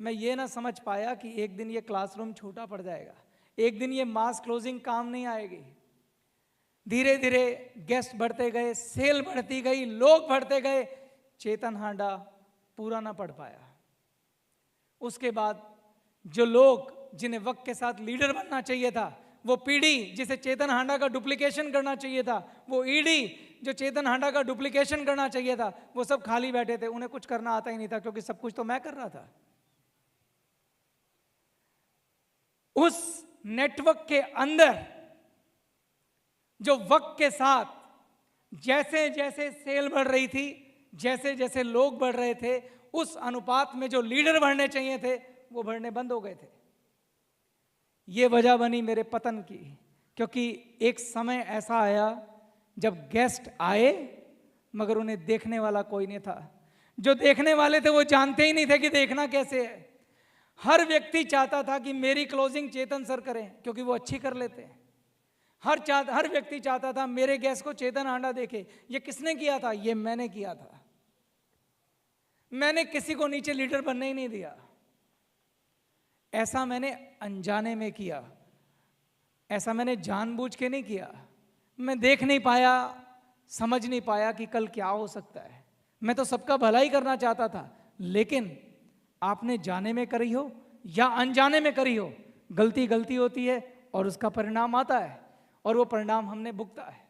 मैं ये ना समझ पाया कि एक दिन ये क्लासरूम छोटा पड़ जाएगा, एक दिन ये मास क्लोजिंग काम नहीं आएगी। धीरे धीरे गेस्ट बढ़ते गए, सेल बढ़ती गई, लोग बढ़ते गए, चेतन हांडा पूरा ना पढ़ पाया। उसके बाद जो लोग जिन्हें वक्त के साथ लीडर बनना चाहिए था, वो पीडी जिसे चेतन हांडा का डुप्लीकेशन करना चाहिए था, वो ईडी जो चेतन हांडा का डुप्लीकेशन करना चाहिए था, वो सब खाली बैठे थे। उन्हें कुछ करना आता ही नहीं था, क्योंकि सब कुछ तो मैं कर रहा था। उस नेटवर्क के अंदर जो वक्त के साथ जैसे जैसे सेल बढ़ रही थी, जैसे जैसे लोग बढ़ रहे थे, उस अनुपात में जो लीडर बढ़ने चाहिए थे वो बढ़ने बंद हो गए थे। ये वजह बनी मेरे पतन की, क्योंकि एक समय ऐसा आया जब गेस्ट आए मगर उन्हें देखने वाला कोई नहीं था। जो देखने वाले थे वो जानते ही नहीं थे कि देखना कैसे है। हर व्यक्ति चाहता था कि मेरी क्लोजिंग चेतन सर करें, क्योंकि वो अच्छी कर लेते हैं। हर व्यक्ति चाहता था मेरे गेस्ट को चेतन हांडा देखे। ये किसने किया था? ये मैंने किया था। मैंने किसी को नीचे लीडर बनने ही नहीं दिया। ऐसा मैंने अनजाने में किया, ऐसा मैंने जानबूझ के नहीं किया। मैं देख नहीं पाया, समझ नहीं पाया कि कल क्या हो सकता है। मैं तो सबका भला ही करना चाहता था, लेकिन आपने जाने में करी हो या अनजाने में करी हो, गलती गलती होती है और उसका परिणाम आता है, और वो परिणाम हमने भुगता है।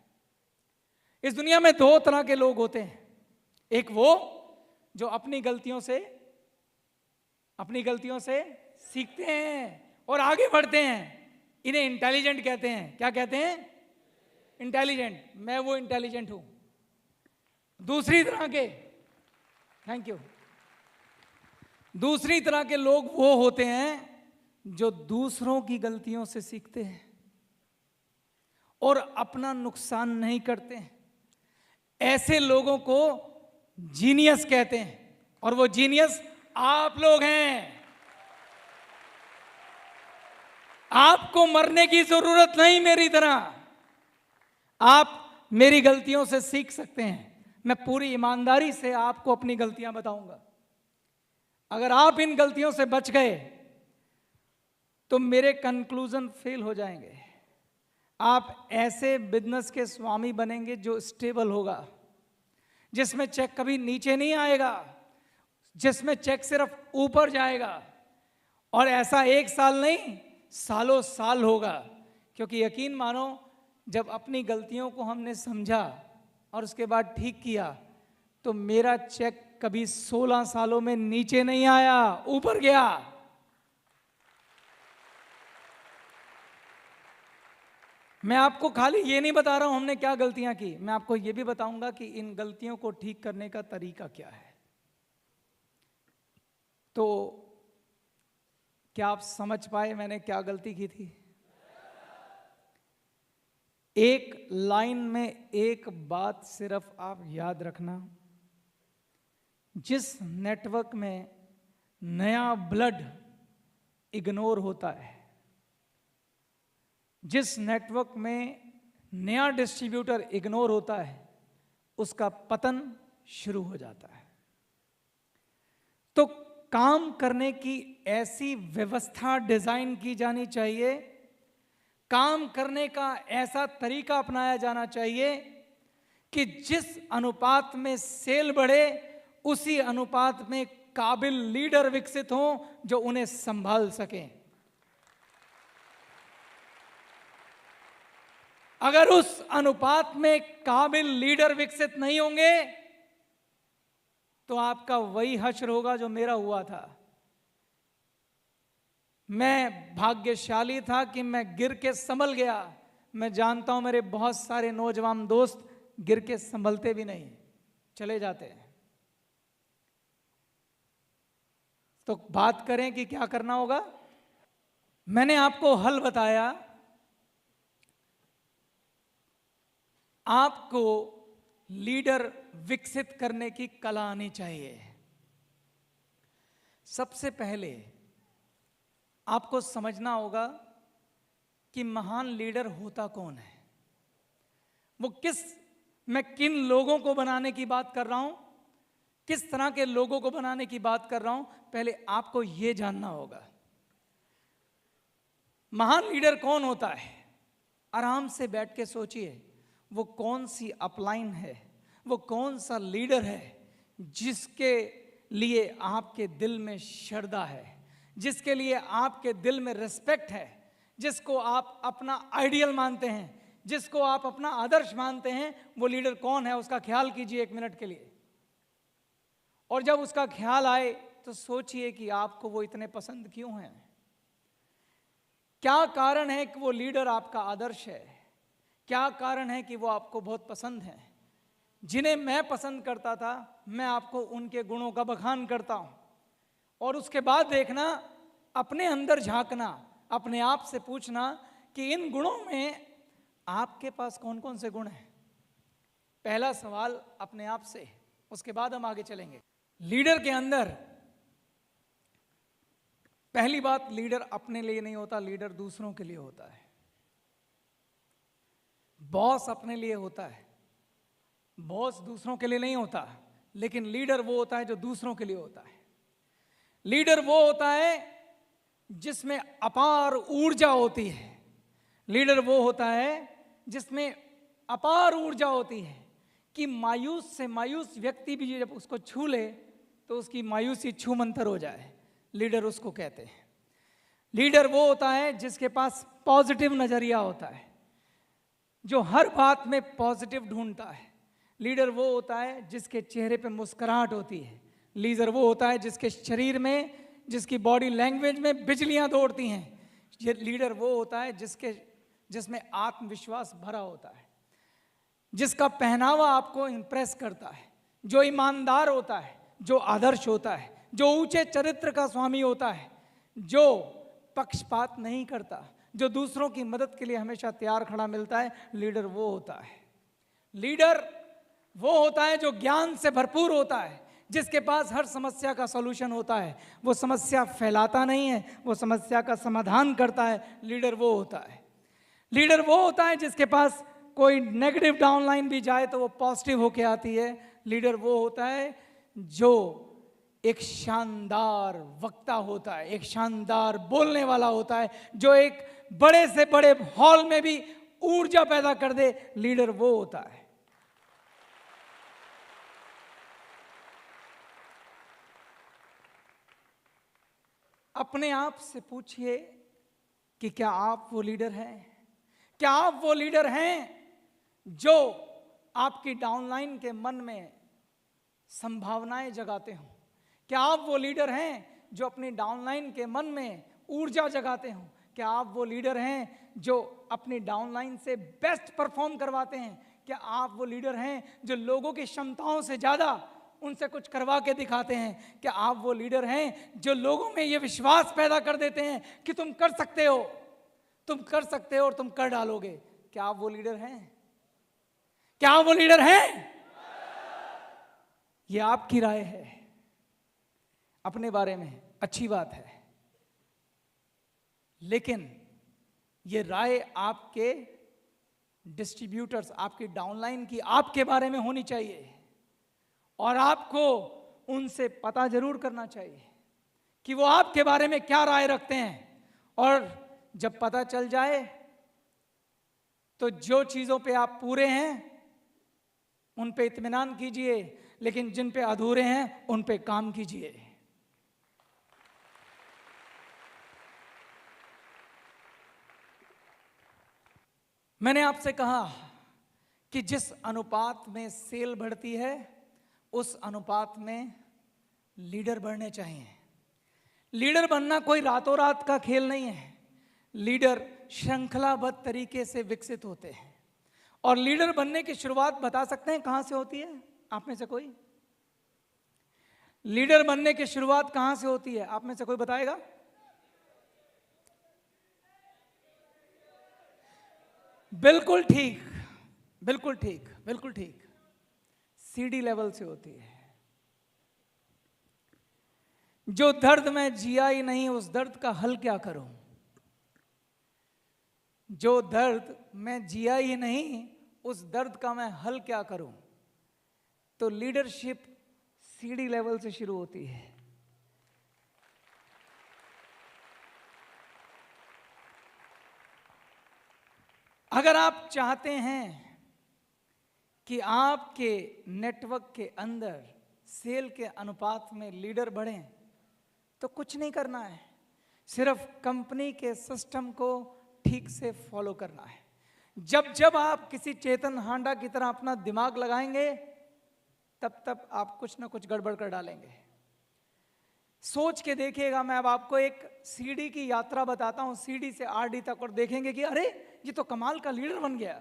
इस दुनिया में दो तरह के लोग होते हैं। एक वो जो अपनी गलतियों से सीखते हैं और आगे बढ़ते हैं। इन्हें इंटेलिजेंट कहते हैं। क्या कहते हैं? इंटेलिजेंट। मैं वो इंटेलिजेंट हूं। दूसरी तरह के, थैंक यू, दूसरी तरह के लोग वो होते हैं जो दूसरों की गलतियों से सीखते हैं और अपना नुकसान नहीं करते हैं। ऐसे लोगों को जीनियस कहते हैं, और वो जीनियस आप लोग हैं। आपको मरने की जरूरत नहीं मेरी तरह, आप मेरी गलतियों से सीख सकते हैं। मैं पूरी ईमानदारी से आपको अपनी गलतियां बताऊंगा। अगर आप इन गलतियों से बच गए तो मेरे कंक्लूजन फेल हो जाएंगे। आप ऐसे बिजनेस के स्वामी बनेंगे जो स्टेबल होगा, जिसमें चेक कभी नीचे नहीं आएगा, जिसमें चेक सिर्फ ऊपर जाएगा, और ऐसा एक साल नहीं, सालों साल होगा। क्योंकि यकीन मानो, जब अपनी गलतियों को हमने समझा और उसके बाद ठीक किया, तो मेरा चेक कभी 16 सालों में नीचे नहीं आया, ऊपर गया। मैं आपको खाली ये नहीं बता रहा हूं हमने क्या गलतियां की, मैं आपको ये भी बताऊंगा कि इन गलतियों को ठीक करने का तरीका क्या है। तो क्या आप समझ पाए मैंने क्या गलती की थी? एक लाइन में एक बात सिर्फ आप याद रखना, जिस नेटवर्क में नया ब्लड इग्नोर होता है, जिस नेटवर्क में नया डिस्ट्रीब्यूटर इग्नोर होता है, उसका पतन शुरू हो जाता है। तो काम करने की ऐसी व्यवस्था डिजाइन की जानी चाहिए, काम करने का ऐसा तरीका अपनाया जाना चाहिए कि जिस अनुपात में सेल बढ़े, उसी अनुपात में काबिल लीडर विकसित हों जो उन्हें संभाल सकें। अगर उस अनुपात में काबिल लीडर विकसित नहीं होंगे तो आपका वही हश्र होगा जो मेरा हुआ था। मैं भाग्यशाली था कि मैं गिर के संभल गया। मैं जानता हूं मेरे बहुत सारे नौजवान दोस्त गिर के संभलते भी नहीं, चले जाते हैं। तो बात करें कि क्या करना होगा। मैंने आपको हल बताया। आपको लीडर विकसित करने की कला आनी चाहिए। सबसे पहले आपको समझना होगा कि महान लीडर होता कौन है, वो मैं किन लोगों को बनाने की बात कर रहा हूं, किस तरह के लोगों को बनाने की बात कर रहा हूं। पहले आपको यह जानना होगा महान लीडर कौन होता है। आराम से बैठ के सोचिए, वो कौन सी अपलाइन है, वो कौन सा लीडर है जिसके लिए आपके दिल में श्रद्धा है, जिसके लिए आपके दिल में रिस्पेक्ट है, जिसको आप अपना आइडियल मानते हैं, जिसको आप अपना आदर्श मानते हैं। वो लीडर कौन है, उसका ख्याल कीजिए 1 मिनट के लिए। और जब उसका ख्याल आए तो सोचिए कि आपको वो इतने पसंद क्यों हैं, क्या कारण है कि वो लीडर आपका आदर्श है, क्या कारण है कि वो आपको बहुत पसंद है। जिन्हें मैं पसंद करता था, मैं आपको उनके गुणों का बखान करता हूं, और उसके बाद देखना, अपने अंदर झांकना, अपने आप से पूछना कि इन गुणों में आपके पास कौन कौन से गुण हैं। पहला सवाल अपने आप से, उसके बाद हम आगे चलेंगे। लीडर के अंदर पहली बात, लीडर अपने लिए नहीं होता, लीडर दूसरों के लिए होता है। बॉस अपने लिए होता है, बॉस दूसरों के लिए नहीं होता। लेकिन लीडर वो होता है जो दूसरों के लिए होता है। लीडर वो होता है जिसमें अपार ऊर्जा होती है। लीडर वो होता है जिसमें अपार ऊर्जा होती है कि मायूस से मायूस व्यक्ति भी जब उसको छू ले तो उसकी मायूसी छूमंतर हो जाए। लीडर उसको कहते हैं। लीडर वो होता है जिसके पास पॉजिटिव नजरिया होता है, जो हर बात में पॉजिटिव ढूंढता है। लीडर वो होता है जिसके चेहरे पे मुस्कुराहट होती है। लीडर वो होता है जिसके शरीर में, जिसकी बॉडी लैंग्वेज में बिजलियां दौड़ती हैं। लीडर वो होता है जिसमें आत्मविश्वास भरा होता है। जिसका पहनावा आपको इंप्रेस करता है, जो ईमानदार होता है, जो आदर्श होता है, जो ऊंचे चरित्र का स्वामी होता है, जो पक्षपात नहीं करता, जो दूसरों की मदद के लिए हमेशा तैयार खड़ा मिलता है, लीडर वो होता है। लीडर वो होता है जो ज्ञान से भरपूर होता है, जिसके पास हर समस्या का सॉल्यूशन होता है। वो समस्या फैलाता नहीं है, वो समस्या का समाधान करता है। लीडर वो होता है। लीडर वो होता है जिसके पास कोई नेगेटिव डाउनलाइन भी जाए तो वो पॉजिटिव होके आती है। लीडर वो होता है जो एक शानदार वक्ता होता है, एक शानदार बोलने वाला होता है, जो एक बड़े से बड़े हॉल में भी ऊर्जा पैदा कर दे। लीडर वो होता है। अपने आप से पूछिए कि क्या आप वो लीडर हैं? क्या आप वो लीडर हैं जो आपकी डाउनलाइन के मन में संभावनाएं जगाते हो? क्या आप वो लीडर हैं जो अपनी डाउनलाइन के मन में ऊर्जा जगाते हो? क्या आप वो लीडर हैं जो अपनी डाउनलाइन से बेस्ट परफॉर्म करवाते हैं? क्या आप वो लीडर हैं जो लोगों की क्षमताओं से ज्यादा उनसे कुछ करवा के दिखाते हैं? क्या आप वो लीडर हैं जो लोगों में ये विश्वास पैदा कर देते हैं कि तुम कर सकते हो, तुम कर सकते हो और तुम कर डालोगे? क्या आप वो लीडर हैं? क्या आप वो लीडर हैं? ये आपकी राय है अपने बारे में, अच्छी बात है, लेकिन ये राय आपके डिस्ट्रीब्यूटर्स, आपकी डाउनलाइन की आपके बारे में होनी चाहिए। और आपको उनसे पता जरूर करना चाहिए कि वो आपके बारे में क्या राय रखते हैं। और जब पता चल जाए तो जो चीजों पे आप पूरे हैं उन पे इत्मीनान कीजिए, लेकिन जिन पे अधूरे हैं उन पे काम कीजिए। मैंने आपसे कहा कि जिस अनुपात में सेल बढ़ती है उस अनुपात में लीडर बढ़ने चाहिए। लीडर बनना कोई रातों रात का खेल नहीं है। लीडर श्रृंखलाबद्ध तरीके से विकसित होते हैं। और लीडर बनने की शुरुआत बता सकते हैं कहां से होती है? आप में से कोई? लीडर बनने की शुरुआत कहां से होती है? आप में से कोई बताएगा? बिल्कुल ठीक, बिल्कुल ठीक, बिल्कुल ठीक। सीडी लेवल से होती है। जो दर्द मैं जिया ही नहीं उस दर्द का हल क्या करूं? जो दर्द मैं जिया ही नहीं उस दर्द का मैं हल क्या करूं? तो लीडरशिप सीडी लेवल से शुरू होती है। अगर आप चाहते हैं कि आपके नेटवर्क के अंदर सेल के अनुपात में लीडर बढ़ें तो कुछ नहीं करना है, सिर्फ कंपनी के सिस्टम को ठीक से फॉलो करना है। जब जब आप किसी चेतन हांडा की तरह अपना दिमाग लगाएंगे तब तब आप कुछ ना कुछ गड़बड़ कर डालेंगे। सोच के देखिएगा, मैं अब आपको एक सीडी की यात्रा बताता हूं, सीडी से आरडी तक, और देखेंगे कि अरे ये तो कमाल का लीडर बन गया।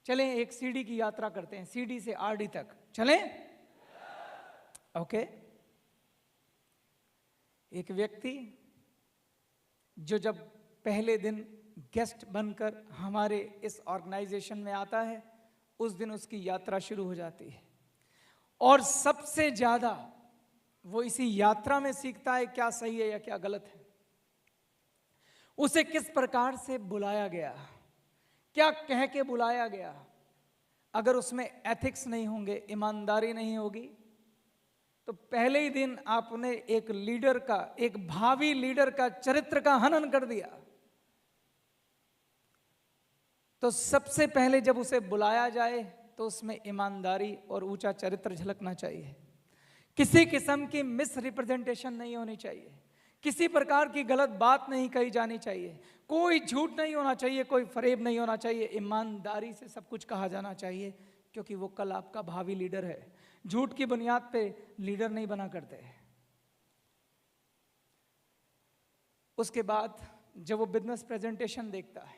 चलें एक सीडी की यात्रा करते हैं, सीडी से आरडी तक चलें। ओके। एक व्यक्ति जो जब पहले दिन गेस्ट बनकर हमारे इस ऑर्गेनाइजेशन में आता है उस दिन उसकी यात्रा शुरू हो जाती है। और सबसे ज्यादा वो इसी यात्रा में सीखता है क्या सही है या क्या गलत है। उसे किस प्रकार से बुलाया गया, क्या कह के बुलाया गया। अगर उसमें एथिक्स नहीं होंगे, ईमानदारी नहीं होगी, तो पहले ही दिन आपने एक लीडर का, एक भावी लीडर का चरित्र का हनन कर दिया। तो सबसे पहले जब उसे बुलाया जाए तो उसमें ईमानदारी और ऊंचा चरित्र झलकना चाहिए। किसी किस्म की मिस रिप्रेजेंटेशन नहीं होनी चाहिए, किसी प्रकार की गलत बात नहीं कही जानी चाहिए, कोई झूठ नहीं होना चाहिए, कोई फरेब नहीं होना चाहिए। ईमानदारी से सब कुछ कहा जाना चाहिए, क्योंकि वो कल आपका भावी लीडर है। झूठ की बुनियाद पे लीडर नहीं बना करते। उसके बाद जब वो बिजनेस प्रेजेंटेशन देखता है,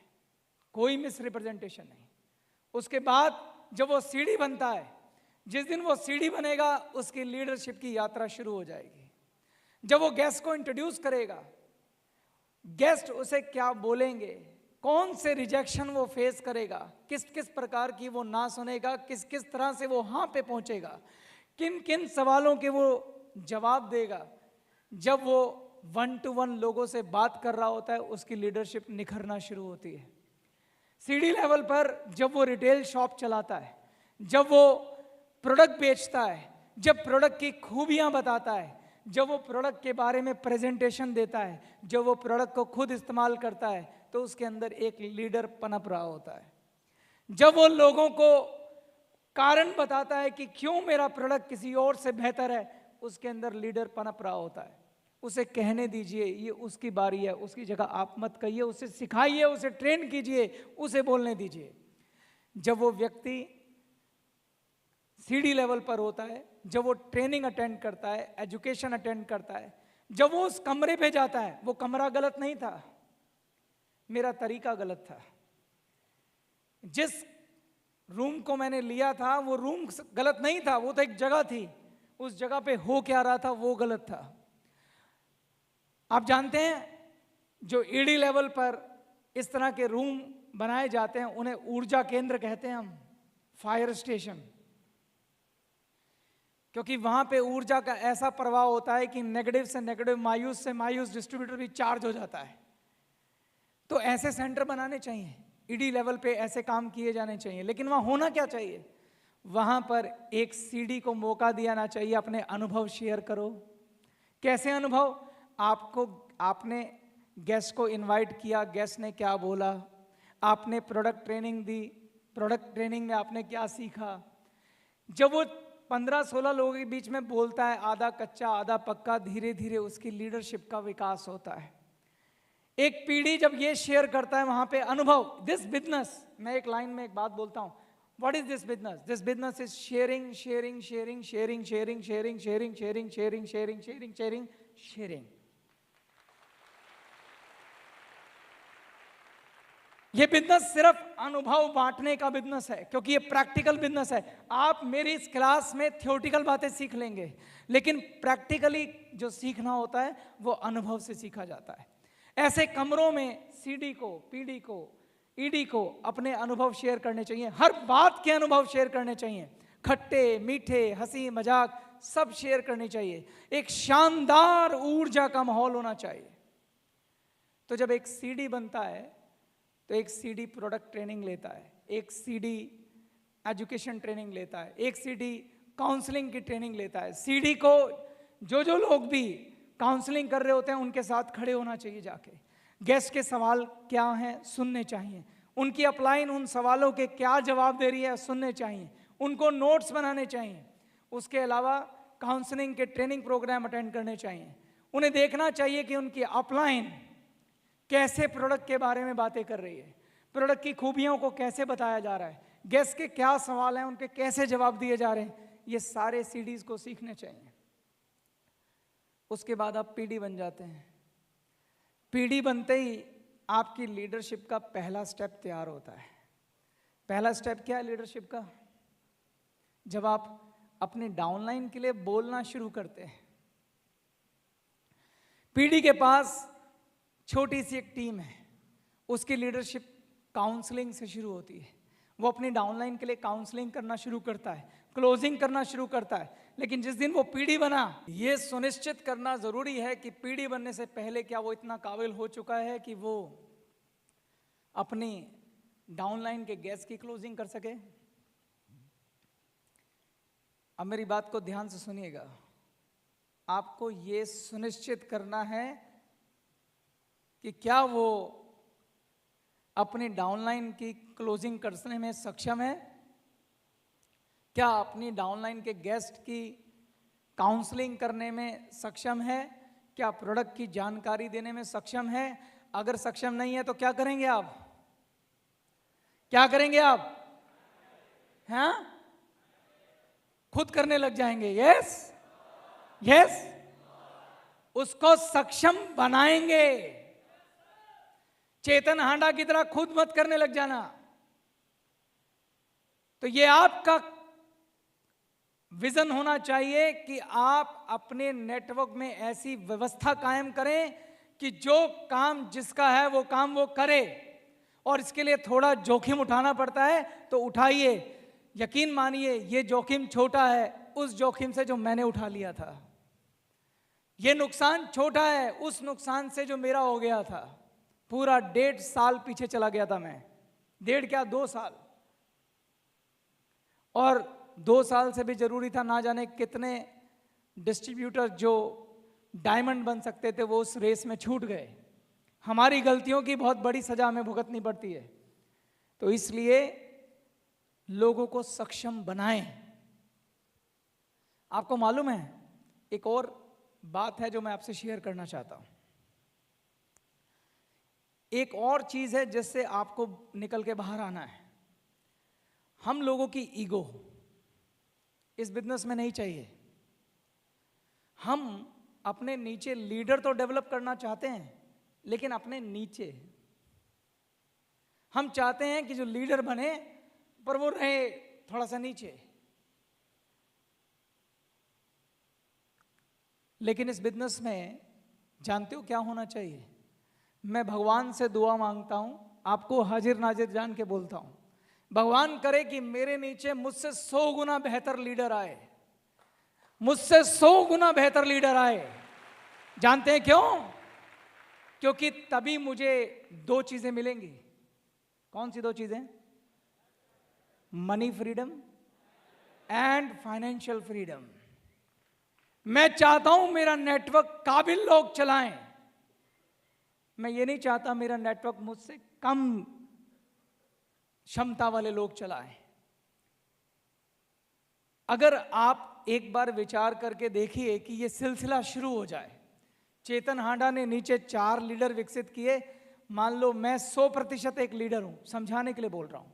कोई मिस रिप्रेजेंटेशन नहीं, उसके बाद जब वो सीढ़ी बनता है, जिस दिन वो सीढ़ी बनेगा उसकी लीडरशिप की यात्रा शुरू हो जाएगी। जब वो गेस्ट को इंट्रोड्यूस करेगा, गेस्ट उसे क्या बोलेंगे, कौन से रिजेक्शन वो फेस करेगा, किस किस प्रकार की वो ना सुनेगा, किस किस तरह से वो हाँ पे पहुंचेगा, किन किन सवालों के वो जवाब देगा, जब वो 1-to-1 लोगों से बात कर रहा होता है, उसकी लीडरशिप निखरना शुरू होती है। सीढ़ी लेवल पर जब वो रिटेल शॉप चलाता है, जब वो प्रोडक्ट बेचता है, जब प्रोडक्ट की खूबियां बताता है, जब वो प्रोडक्ट के बारे में प्रेजेंटेशन देता है, जब वो प्रोडक्ट को खुद इस्तेमाल करता है, तो उसके अंदर एक लीडर पनप रहा होता है। जब वो लोगों को कारण बताता है कि क्यों मेरा प्रोडक्ट किसी और से बेहतर है, उसके अंदर लीडर पनप रहा होता है। उसे कहने दीजिए, ये उसकी बारी है, उसकी जगह आप मत कहिए, उसे सिखाइए, उसे ट्रेन कीजिए, उसे बोलने दीजिए। जब वो व्यक्ति सीढ़ी लेवल पर होता है, जब वो ट्रेनिंग अटेंड करता है, एजुकेशन अटेंड करता है, जब वो उस कमरे पे जाता है, वो कमरा गलत नहीं था, मेरा तरीका गलत था। जिस रूम को मैंने लिया था वो रूम गलत नहीं था, वो तो एक जगह थी, उस जगह पे हो क्या रहा था वो गलत था। आप जानते हैं जो ईडी लेवल पर इस तरह के रूम बनाए जाते हैं उन्हें ऊर्जा केंद्र कहते हैं हम, फायर स्टेशन, क्योंकि वहां पे ऊर्जा का ऐसा प्रवाह होता है कि नेगेटिव से नेगेटिव, मायूस से मायूस डिस्ट्रीब्यूटर भी चार्ज हो जाता है। तो ऐसे सेंटर बनाने चाहिए, ईडी लेवल पे ऐसे काम किए जाने चाहिए। लेकिन वहां होना क्या चाहिए, वहां पर एक सीडी को मौका दिया ना चाहिए, अपने अनुभव शेयर करो। कैसे अनुभव, आपने गेस्ट को इनवाइट किया, गेस्ट ने क्या बोला, आपने प्रोडक्ट ट्रेनिंग दी, प्रोडक्ट ट्रेनिंग में आपने क्या सीखा। जब वो 15-16 लोगों के बीच में बोलता है, आधा कच्चा आधा पक्का, धीरे धीरे उसकी लीडरशिप का विकास होता है। एक पीढ़ी जब ये शेयर करता है वहां पे अनुभव, दिस बिजनेस, मैं एक लाइन में एक बात बोलता हूं, what is this business? This business is sharing sharing sharing sharing sharing sharing sharing sharing sharing sharing sharing sharing sharing. ये बिजनेस सिर्फ अनुभव बांटने का बिजनेस है, क्योंकि ये प्रैक्टिकल बिजनेस है। आप मेरी इस क्लास में थ्योरेटिकल बातें सीख लेंगे, लेकिन प्रैक्टिकली जो सीखना होता है वो अनुभव से सीखा जाता है। ऐसे कमरों में सीडी को, पीडी को, ईडी को अपने अनुभव शेयर करने चाहिए, हर बात के अनुभव शेयर करने चाहिए, खट्टे मीठे हंसी मजाक सब शेयर करनी चाहिए। एक शानदार ऊर्जा का माहौल होना चाहिए। तो जब एक सीडी बनता है तो एक सीडी प्रोडक्ट ट्रेनिंग लेता है, एक सीडी एजुकेशन ट्रेनिंग लेता है, एक सीडी काउंसलिंग की ट्रेनिंग लेता है। सीडी को जो लोग भी काउंसलिंग कर रहे होते हैं उनके साथ खड़े होना चाहिए, जाके गेस्ट के सवाल क्या हैं सुनने चाहिए, उनकी अपलाइन उन सवालों के क्या जवाब दे रही है सुनने चाहिए, उनको नोट्स बनाने चाहिए। उसके अलावा काउंसलिंग के ट्रेनिंग प्रोग्राम अटेंड करने चाहिए। उन्हें देखना चाहिए कि उनकी अपलाइन कैसे प्रोडक्ट के बारे में बातें कर रही है, प्रोडक्ट की खूबियों को कैसे बताया जा रहा है, गेस्ट के क्या सवाल हैं उनके कैसे जवाब दिए जा रहे हैं, ये सारे सीडीज को सीखने चाहिए। उसके बाद आप पीडी बन जाते हैं। पीडी बनते ही आपकी लीडरशिप का पहला स्टेप तैयार होता है। पहला स्टेप क्या है लीडरशिप का? जब आप अपने डाउनलाइन के लिए बोलना शुरू करते हैं। पीडी के पास छोटी सी एक टीम है, उसकी लीडरशिप काउंसलिंग से शुरू होती है। वो अपनी डाउनलाइन के लिए काउंसलिंग करना शुरू करता है, क्लोजिंग करना शुरू करता है। लेकिन जिस दिन वो पीडी बना, ये सुनिश्चित करना जरूरी है कि पीडी बनने से पहले क्या वो इतना काबिल हो चुका है कि वो अपनी डाउनलाइन के गेस्ट की क्लोजिंग कर सके। अब मेरी बात को ध्यान से सुनिएगा, आपको ये सुनिश्चित करना है कि क्या वो अपनी डाउनलाइन की क्लोजिंग करने में सक्षम है, क्या अपनी डाउनलाइन के गेस्ट की काउंसलिंग करने में सक्षम है, क्या प्रोडक्ट की जानकारी देने में सक्षम है। अगर सक्षम नहीं है तो क्या करेंगे आप? क्या करेंगे आप? हैं? खुद करने लग जाएंगे। यस यस, उसको सक्षम बनाएंगे। चेतन हांडा की तरह खुद मत करने लग जाना। तो ये आपका विजन होना चाहिए कि आप अपने नेटवर्क में ऐसी व्यवस्था कायम करें कि जो काम जिसका है वो काम वो करे, और इसके लिए थोड़ा जोखिम उठाना पड़ता है तो उठाइए। यकीन मानिए ये जोखिम छोटा है उस जोखिम से जो मैंने उठा लिया था। ये नुकसान छोटा है उस नुकसान से जो मेरा हो गया था। पूरा 1.5 साल पीछे चला गया था मैं, 1.5 क्या 2 साल, और 2 साल से भी जरूरी था। ना जाने कितने डिस्ट्रीब्यूटर जो डायमंड बन सकते थे वो उस रेस में छूट गए। हमारी गलतियों की बहुत बड़ी सजा हमें भुगतनी पड़ती है। तो इसलिए लोगों को सक्षम बनाएं। आपको मालूम है एक और बात है जो मैं आपसे शेयर करना चाहता हूं। एक और चीज है जिससे आपको निकल के बाहर आना है। हम लोगों की ईगो इस बिजनेस में नहीं चाहिए। हम अपने नीचे लीडर तो डेवलप करना चाहते हैं, लेकिन अपने नीचे हम चाहते हैं कि जो लीडर बने पर वो रहे थोड़ा सा नीचे। लेकिन इस बिजनेस में जानते हो क्या होना चाहिए? मैं भगवान से दुआ मांगता हूं, आपको हाजिर नाजिर जान के बोलता हूं, भगवान करे कि मेरे नीचे मुझसे 100 गुना बेहतर लीडर आए, मुझसे 100 गुना बेहतर लीडर आए। जानते हैं क्यों? क्योंकि तभी मुझे 2 चीजें मिलेंगी। कौन सी 2 चीजें? Money freedom and financial freedom. मैं चाहता हूं मेरा नेटवर्क काबिल लोग चलाएं। मैं ये नहीं चाहता मेरा नेटवर्क मुझसे कम क्षमता वाले लोग चलाएं। अगर आप एक बार विचार करके देखिए कि ये सिलसिला शुरू हो जाए। चेतन हांडा ने नीचे 4 लीडर विकसित किए। मान लो मैं 100% एक लीडर हूं, समझाने के लिए बोल रहा हूं।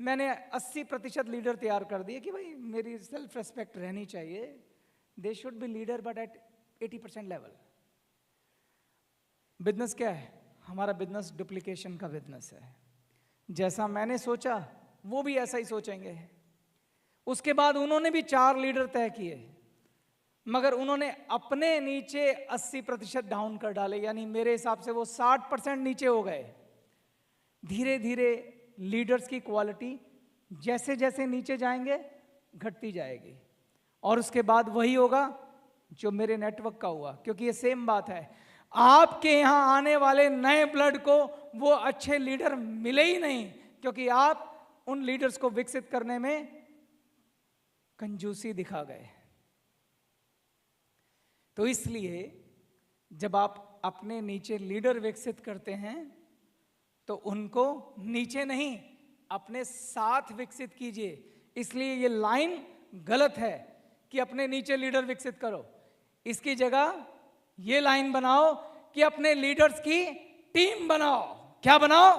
मैंने 80% लीडर तैयार कर दिए कि भाई मेरी सेल्फ रेस्पेक्ट रहनी चाहिए, they should be leader but at 80% level. Business क्या है? हमारा बिजनेस डुप्लीकेशन का बिजनेस है। जैसा मैंने सोचा वो भी ऐसा ही सोचेंगे। उसके बाद उन्होंने भी 4 लीडर तय किए, मगर उन्होंने अपने नीचे 80% डाउन कर डाले, यानी मेरे हिसाब से वो 60% नीचे हो गए। धीरे धीरे लीडर्स की क्वालिटी जैसे जैसे नीचे जाएंगे घटती जाएगी, और उसके बाद वही होगा जो मेरे नेटवर्क का हुआ। क्योंकि ये सेम बात है, आपके यहां आने वाले नए ब्लड को वो अच्छे लीडर मिले ही नहीं, क्योंकि आप उन लीडर्स को विकसित करने में कंजूसी दिखा गए। तो इसलिए जब आप अपने नीचे लीडर विकसित करते हैं तो उनको नीचे नहीं अपने साथ विकसित कीजिए। इसलिए ये लाइन गलत है कि अपने नीचे लीडर विकसित करो। इसकी जगह ये लाइन बनाओ कि अपने लीडर्स की टीम बनाओ। क्या बनाओ?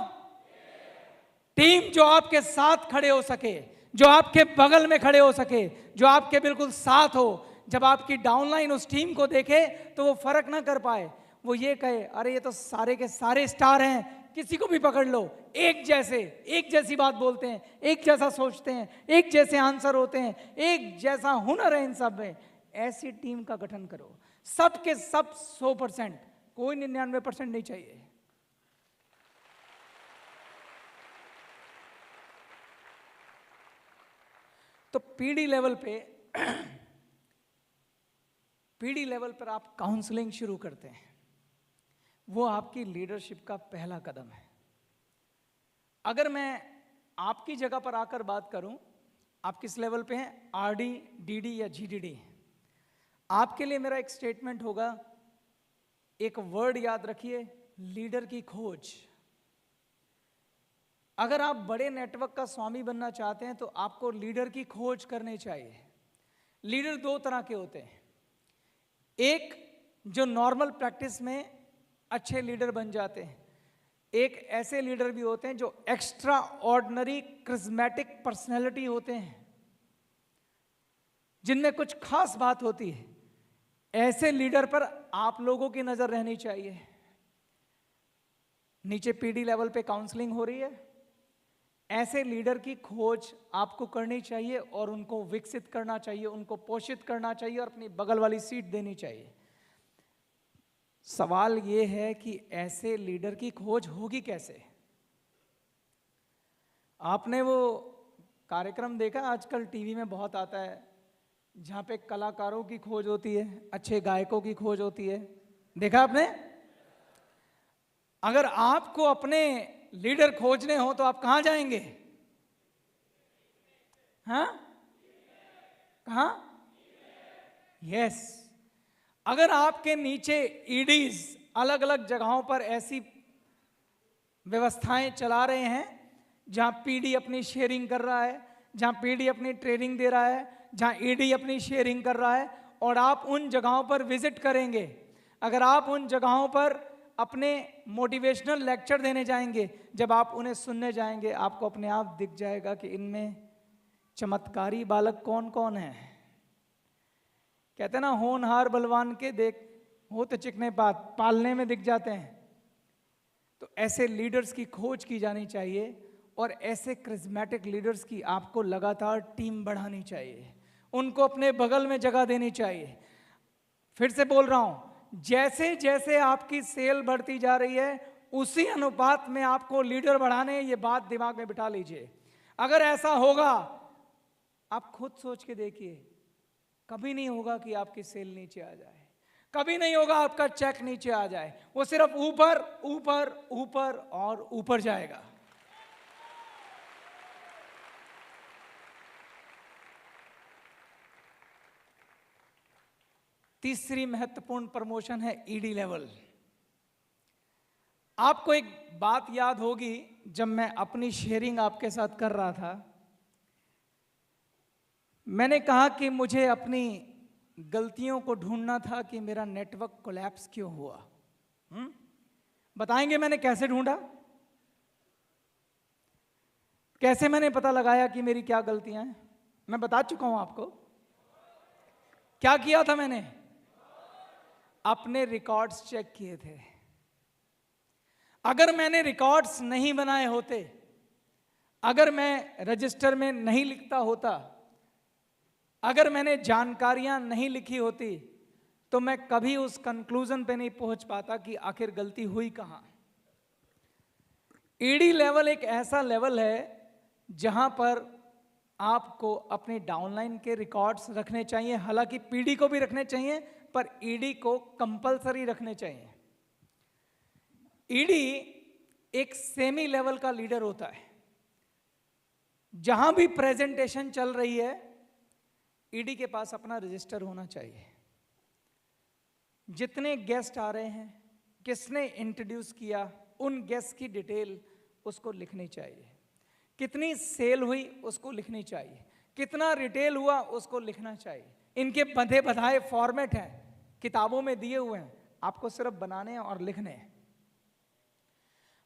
टीम जो आपके साथ खड़े हो सके, जो आपके बगल में खड़े हो सके, जो आपके बिल्कुल साथ हो। जब आपकी डाउनलाइन उस टीम को देखे तो वो फर्क ना कर पाए, वो ये कहे अरे ये तो सारे के सारे स्टार हैं, किसी को भी पकड़ लो, एक जैसे, एक जैसी बात बोलते हैं, एक जैसा सोचते हैं, एक जैसे आंसर होते हैं, एक जैसा हुनर है इन सब में। ऐसी टीम का गठन करो। सब के सब 100%, कोई 99% नहीं चाहिए। तो पीडी लेवल पर आप काउंसलिंग शुरू करते हैं। वो आपकी लीडरशिप का पहला कदम है। अगर मैं आपकी जगह पर आकर बात करूं, आप किस लेवल पे हैं? आरडी, डीडी या जीडीडी? आपके लिए मेरा एक स्टेटमेंट होगा, एक वर्ड याद रखिए, लीडर की खोज। अगर आप बड़े नेटवर्क का स्वामी बनना चाहते हैं तो आपको लीडर की खोज करनी चाहिए। लीडर 2 तरह के होते हैं। एक जो नॉर्मल प्रैक्टिस में अच्छे लीडर बन जाते हैं, एक ऐसे लीडर भी होते हैं जो एक्स्ट्रा ऑर्डिनरी क्रिस्मेटिक पर्सनैलिटी होते हैं, जिनमें कुछ खास बात होती है। ऐसे लीडर पर आप लोगों की नजर रहनी चाहिए। नीचे पीडी लेवल पे काउंसलिंग हो रही है, ऐसे लीडर की खोज आपको करनी चाहिए और उनको विकसित करना चाहिए, उनको पोषित करना चाहिए और अपनी बगल वाली सीट देनी चाहिए। सवाल ये है कि ऐसे लीडर की खोज होगी कैसे? आपने वो कार्यक्रम देखा, आजकल टीवी में बहुत आता है, जहां पे कलाकारों की खोज होती है, अच्छे गायकों की खोज होती है, देखा आपने? अगर आपको अपने लीडर खोजने हो तो आप कहां जाएंगे? हाँ, कहां? यस। अगर आपके नीचे ईडीज अलग अलग जगहों पर ऐसी व्यवस्थाएं चला रहे हैं जहां पीडी अपनी शेयरिंग कर रहा है, जहां पीडी अपनी ट्रेनिंग दे रहा है, जहां ईडी अपनी शेयरिंग कर रहा है, और आप उन जगहों पर विजिट करेंगे, अगर आप उन जगहों पर अपने मोटिवेशनल लेक्चर देने जाएंगे, जब आप उन्हें सुनने जाएंगे, आपको अपने आप दिख जाएगा कि इनमें चमत्कारी बालक कौन कौन है। कहते हैं ना, होनहार बलवान के देख हो तो चिकने पालने में दिख जाते हैं। तो ऐसे लीडर्स की खोज की जानी चाहिए और ऐसे क्रिज्मेटिक लीडर्स की आपको लगातार टीम बढ़ानी चाहिए, उनको अपने बगल में जगह देनी चाहिए। फिर से बोल रहा हूं, जैसे जैसे आपकी सेल बढ़ती जा रही है उसी अनुपात में आपको लीडर बढ़ाने, ये बात दिमाग में बिठा लीजिए। अगर ऐसा होगा, आप खुद सोच के देखिए, कभी नहीं होगा कि आपकी सेल नीचे आ जाए, कभी नहीं होगा आपका चेक नीचे आ जाए, वो सिर्फ ऊपर ऊपर ऊपर और ऊपर जाएगा। तीसरी महत्वपूर्ण प्रमोशन है ईडी लेवल। आपको एक बात याद होगी, जब मैं अपनी शेयरिंग आपके साथ कर रहा था, मैंने कहा कि मुझे अपनी गलतियों को ढूंढना था कि मेरा नेटवर्क कोलैप्स क्यों हुआ। बताएंगे मैंने कैसे ढूंढा, कैसे मैंने पता लगाया कि मेरी क्या गलतियां हैं? मैं बता चुका हूं आपको। क्या किया था मैंने? अपने रिकॉर्ड्स चेक किए थे। अगर मैंने रिकॉर्ड्स नहीं बनाए होते, अगर मैं रजिस्टर में नहीं लिखता होता, अगर मैंने जानकारियां नहीं लिखी होती, तो मैं कभी उस कंक्लूजन पे नहीं पहुंच पाता कि आखिर गलती हुई कहां। ईडी लेवल एक ऐसा लेवल है जहां पर आपको अपने डाउनलाइन के रिकॉर्ड्स रखने चाहिए, हालांकि पीडी को भी रखने चाहिए, पर ईडी को कंपलसरी रखने चाहिए। ईडी एक सेमी लेवल का लीडर होता है। जहां भी प्रेजेंटेशन चल रही है, ईडी के पास अपना रजिस्टर होना चाहिए। जितने गेस्ट आ रहे हैं, किसने इंट्रोड्यूस किया, उन गेस्ट की डिटेल उसको लिखनी चाहिए। कितनी सेल हुई उसको लिखनी चाहिए, कितना रिटेल हुआ उसको लिखना चाहिए। इनके बंधे बधाए फॉर्मेट हैं, किताबों में दिए हुए हैं, आपको सिर्फ बनाने और लिखने हैं।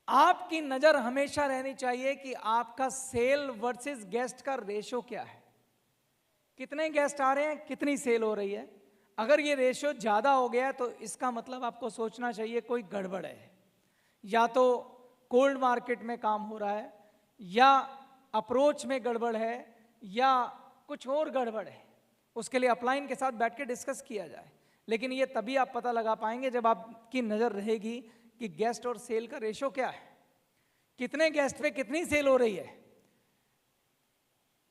आपकी नजर हमेशा रहनी चाहिए कि आपका सेल वर्सेस गेस्ट का रेशो क्या है। कितने गेस्ट आ रहे हैं, कितनी सेल हो रही है। अगर ये रेशो ज्यादा हो गया तो इसका मतलब आपको सोचना चाहिए कोई गड़बड़ है, या तो कोल्ड मार्केट में काम हो रहा है, या अप्रोच में गड़बड़ है, या कुछ और गड़बड़ है। उसके लिए अपलाइन के साथ बैठ के डिस्कस किया जाए। लेकिन ये तभी आप पता लगा पाएंगे जब आपकी नजर रहेगी कि गेस्ट और सेल का रेशो क्या है, कितने गेस्ट पे कितनी सेल हो रही है।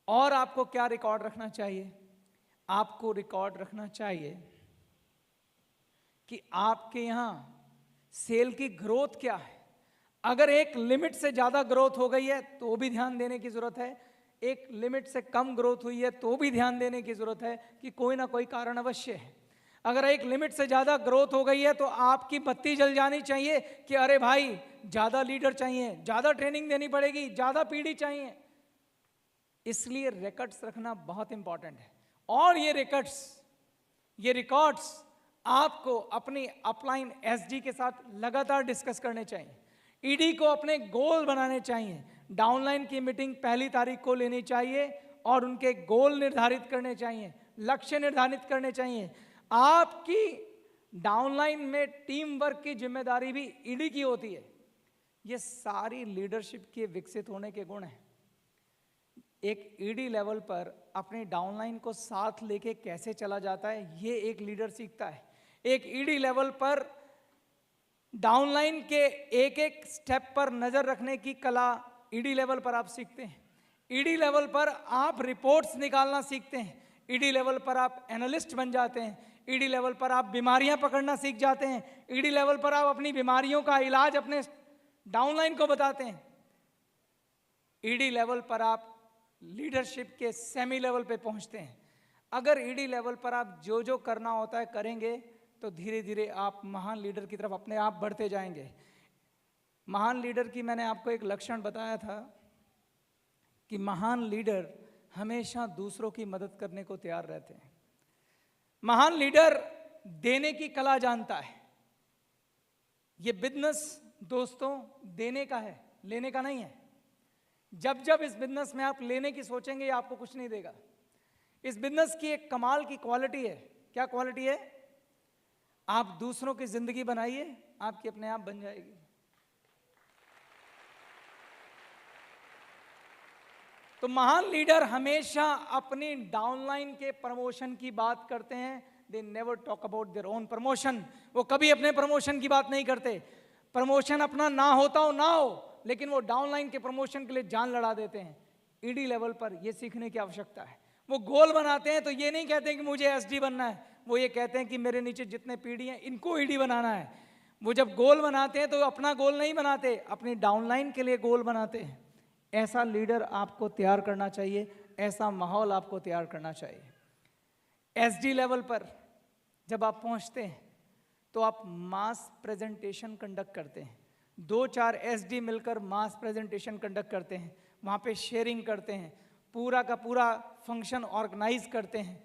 और आपको क्या रिकॉर्ड रखना चाहिए? आपको रिकॉर्ड रखना चाहिए कि आपके यहां सेल की ग्रोथ क्या है। अगर एक लिमिट से ज्यादा ग्रोथ हो गई है तो भी ध्यान देने की जरूरत है, एक लिमिट से कम ग्रोथ हुई है तो भी ध्यान देने की जरूरत है कि कोई ना कोई कारण अवश्य है। अगर एक लिमिट से ज्यादा ग्रोथ हो गई है तो आपकी बत्ती जल जानी चाहिए कि अरे भाई, ज्यादा लीडर चाहिए, ज्यादा ट्रेनिंग देनी पड़ेगी, ज्यादा पीडी चाहिए। इसलिए रिकॉर्ड्स रखना बहुत इंपॉर्टेंट है। और ये रिकॉर्ड्स आपको अपनी अपलाइन एसडी के साथ लगातार डिस्कस करने चाहिए। ईडी को अपने गोल बनाने चाहिए। डाउनलाइन की मीटिंग पहली तारीख को लेनी चाहिए और उनके गोल निर्धारित करने चाहिए, लक्ष्य निर्धारित करने चाहिए। आपकी डाउनलाइन में टीम वर्क की जिम्मेदारी भी ईडी की होती है। ये सारी लीडरशिप के विकसित होने के गुण हैं। एक ईडी लेवल पर अपनी डाउनलाइन को साथ लेके कैसे चला जाता है, ये एक लीडर सीखता है। एक ईडी लेवल पर डाउनलाइन के एक एक स्टेप पर नजर रखने की कला ईडी लेवल पर आप सीखते हैं। ईडी लेवल पर आप रिपोर्ट्स निकालना सीखते हैं। ईडी लेवल पर आप एनालिस्ट बन जाते हैं। ईडी लेवल पर आप बीमारियां पकड़ना सीख जाते हैं। ईडी लेवल पर आप अपनी बीमारियों का इलाज अपने डाउनलाइन को बताते हैं। ईडी लेवल पर आप लीडरशिप के सेमी लेवल पे पहुंचते हैं। अगर ईडी लेवल पर आप जो जो करना होता है करेंगे तो धीरे धीरे आप महान लीडर की तरफ अपने आप बढ़ते जाएंगे। महान लीडर की मैंने आपको एक लक्षण बताया था कि महान लीडर हमेशा दूसरों की मदद करने को तैयार रहते हैं। महान लीडर देने की कला जानता है। ये बिजनेस दोस्तों देने का है, लेने का नहीं है। जब जब इस बिजनेस में आप लेने की सोचेंगे, ये आपको कुछ नहीं देगा। इस बिजनेस की एक कमाल की क्वालिटी है। क्या क्वालिटी है? आप दूसरों की जिंदगी बनाइए, आपकी अपने आप बन जाएगी। तो महान लीडर हमेशा अपनी डाउनलाइन के प्रमोशन की बात करते हैं। They never talk about their own promotion. वो कभी अपने प्रमोशन की बात नहीं करते। प्रमोशन अपना ना होता हो ना हो, लेकिन वो डाउनलाइन के प्रमोशन के लिए जान लड़ा देते हैं। ईडी लेवल पर ये सीखने की आवश्यकता है। वो गोल बनाते हैं तो ये नहीं कहते हैं कि मुझे एसडी बनना है, वो ये कहते हैं कि मेरे नीचे जितने पीढ़ी हैं इनको ईडी बनाना है। वो जब गोल बनाते हैं तो अपना गोल नहीं बनाते, अपनी डाउनलाइन के लिए गोल बनाते हैं। ऐसा लीडर आपको तैयार करना चाहिए, ऐसा माहौल आपको तैयार करना चाहिए। एसडी लेवल पर जब आप पहुंचते हैं तो आप मास प्रेजेंटेशन कंडक्ट करते हैं। 2-4 एसडी मिलकर मास प्रेजेंटेशन कंडक्ट करते हैं, वहाँ पे शेयरिंग करते हैं, पूरा का पूरा फंक्शन ऑर्गेनाइज करते हैं।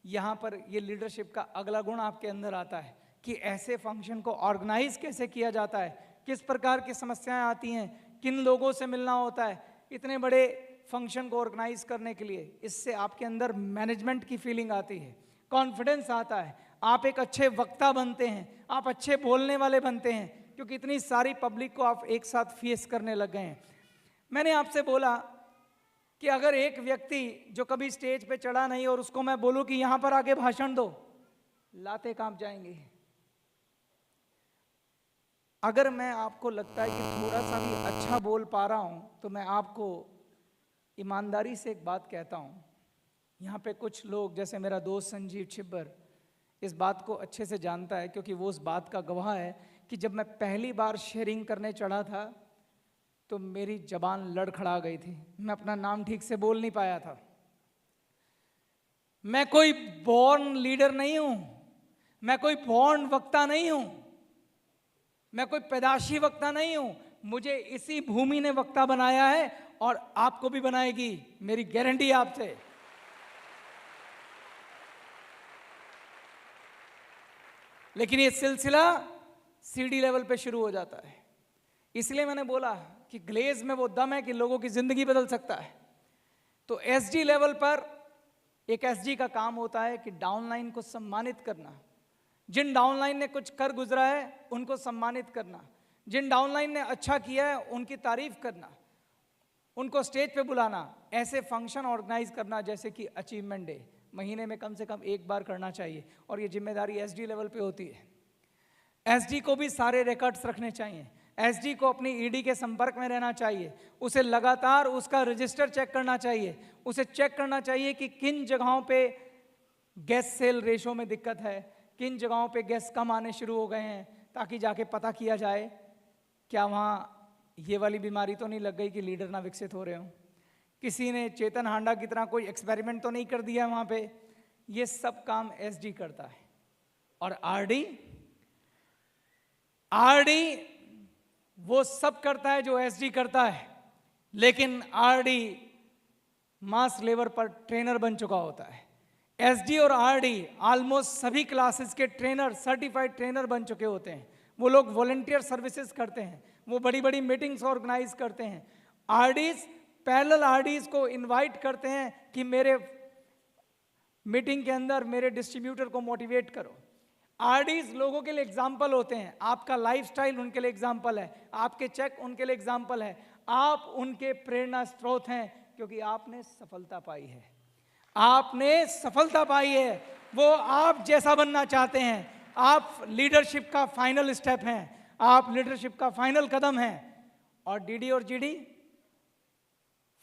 यहाँ पर ये लीडरशिप का अगला गुण आपके अंदर आता है कि ऐसे फंक्शन को ऑर्गेनाइज कैसे किया जाता है, किस प्रकार की समस्याएं आती हैं, किन लोगों से मिलना होता है इतने बड़े फंक्शन को ऑर्गेनाइज करने के लिए। इससे आपके अंदर मैनेजमेंट की फीलिंग आती है, कॉन्फिडेंस आता है, आप एक अच्छे वक्ता बनते हैं, आप अच्छे बोलने वाले बनते हैं, क्योंकि इतनी सारी पब्लिक को आप एक साथ फेस करने लग गए हैं। मैंने आपसे बोला कि अगर एक व्यक्ति जो कभी स्टेज पे चढ़ा नहीं और उसको मैं बोलूं कि यहां पर आके भाषण दो, लाते कांप जाएंगे। अगर मैं आपको लगता है कि थोड़ा सा भी अच्छा बोल पा रहा हूं तो मैं आपको ईमानदारी से एक बात कहता हूं। यहाँ पे कुछ लोग जैसे मेरा दोस्त संजीव छिब्बर इस बात को अच्छे से जानता है, क्योंकि वो उस बात का गवाह है कि जब मैं पहली बार शेयरिंग करने चढ़ा था तो मेरी जबान लड़खड़ा गई थी, मैं अपना नाम ठीक से बोल नहीं पाया था। मैं कोई बॉर्न लीडर नहीं हूं, मैं कोई बॉर्न वक्ता नहीं हूं, मैं कोई पैदाशी वक्ता नहीं हूं। मुझे इसी भूमि ने वक्ता बनाया है और आपको भी बनाएगी, मेरी गारंटी आपसे। लेकिन ये सिलसिला सीडी लेवल पे शुरू हो जाता है। इसलिए मैंने बोला कि ग्लेज में वो दम है कि लोगों की जिंदगी बदल सकता है। तो एसडी लेवल पर एक एसडी का काम होता है कि डाउनलाइन को सम्मानित करना। जिन डाउनलाइन ने कुछ कर गुजरा है उनको सम्मानित करना, जिन डाउनलाइन ने अच्छा किया है उनकी तारीफ करना, उनको स्टेज पे बुलाना, ऐसे फंक्शन ऑर्गेनाइज करना जैसे कि अचीवमेंट डे महीने में कम से कम एक बार करना चाहिए। और ये जिम्मेदारी एसडी लेवल पे होती है। एसडी को भी सारे रिकॉर्ड्स रखने चाहिए, एसडी को अपनी ईडी के संपर्क में रहना चाहिए, उसे लगातार उसका रजिस्टर चेक करना चाहिए, उसे चेक करना चाहिए कि किन जगहों पे गैस सेल रेशो में दिक्कत है, किन जगहों पे गैस कम आने शुरू हो गए हैं, ताकि जाके पता किया जाए क्या वहाँ ये वाली बीमारी तो नहीं लग गई कि लीडर ना विकसित हो रहे हो, किसी ने चेतन हांडा की तरह कोई एक्सपेरिमेंट तो नहीं कर दिया वहाँ पे। ये सब काम एसडी करता है। और आरडी वो सब करता है जो एसडी करता है, लेकिन आरडी मास लेवल पर ट्रेनर बन चुका होता है। एसडी और आरडी ऑलमोस्ट सभी क्लासेस के ट्रेनर, सर्टिफाइड ट्रेनर बन चुके होते हैं। वो लोग वॉलंटियर सर्विसेज करते हैं, वो बड़ी बड़ी मीटिंग्स ऑर्गेनाइज करते हैं। आरडीज पैरेलल आरडीज को इनवाइट करते हैं कि मेरे मीटिंग के अंदर मेरे डिस्ट्रीब्यूटर को मोटिवेट करो। आरडीज लोगों के लिए एग्जाम्पल होते हैं, आपका लाइफस्टाइल उनके लिए एग्जाम्पल है, आपके चेक उनके लिए एग्जाम्पल है, आप उनके प्रेरणा स्रोत हैं, क्योंकि आपने सफलता पाई है, आपने सफलता पाई है। वो आप जैसा बनना चाहते हैं, आप लीडरशिप का फाइनल स्टेप हैं, आप लीडरशिप का फाइनल कदम हैं। और डीडी और जीडी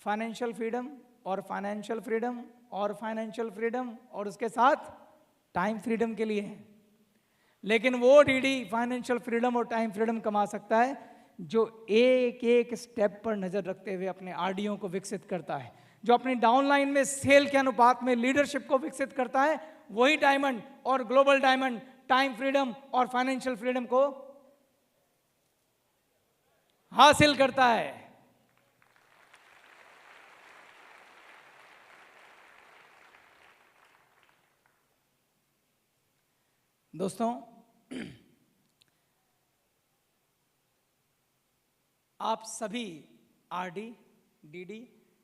फाइनेंशियल फ्रीडम और फाइनेंशियल फ्रीडम और फाइनेंशियल फ्रीडम और उसके साथ टाइम फ्रीडम के लिए है। लेकिन वो डीडी फाइनेंशियल फ्रीडम और टाइम फ्रीडम कमा सकता है जो एक एक स्टेप पर नजर रखते हुए अपने आरडीओ को विकसित करता है, जो अपनी डाउनलाइन में सेल के अनुपात में लीडरशिप को विकसित करता है। वही डायमंड और ग्लोबल डायमंड टाइम फ्रीडम और फाइनेंशियल फ्रीडम को हासिल करता है। दोस्तों, आप सभी आरडी, डीडी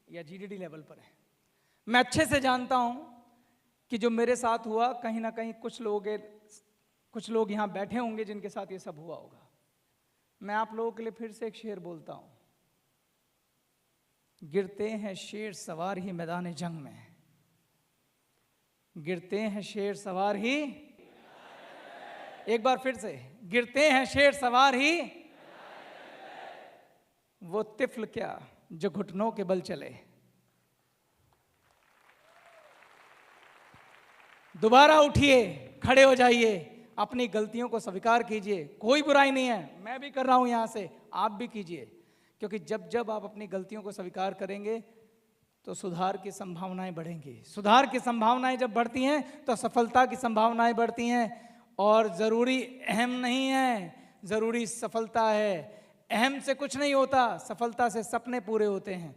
या जीडीडी लेवल पर हैं। मैं अच्छे से जानता हूं कि जो मेरे साथ हुआ, कहीं ना कहीं कुछ लोग यहां बैठे होंगे जिनके साथ ये सब हुआ होगा। मैं आप लोगों के लिए फिर से एक शेर बोलता हूं, गिरते हैं शेर सवार ही मैदान जंग में, गिरते हैं शेर सवार ही, एक बार फिर से, गिरते हैं शेर सवार ही, वो तिफल क्या जो घुटनों के बल चले। दोबारा उठिए, खड़े हो जाइए, अपनी गलतियों को स्वीकार कीजिए। कोई बुराई नहीं है, मैं भी कर रहा हूं यहां से, आप भी कीजिए। क्योंकि जब जब आप अपनी गलतियों को स्वीकार करेंगे तो सुधार की संभावनाएं बढ़ेंगी। सुधार की संभावनाएं जब बढ़ती हैं तो सफलता की संभावनाएं बढ़ती हैं। और जरूरी अहम नहीं है, जरूरी सफलता है। अहम से कुछ नहीं होता, सफलता से सपने पूरे होते हैं।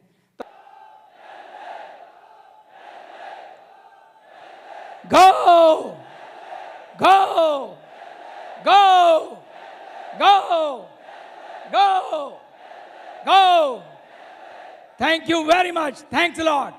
Go! Go! Go! Go! Go! Go! Thank you very much. Thanks a lot.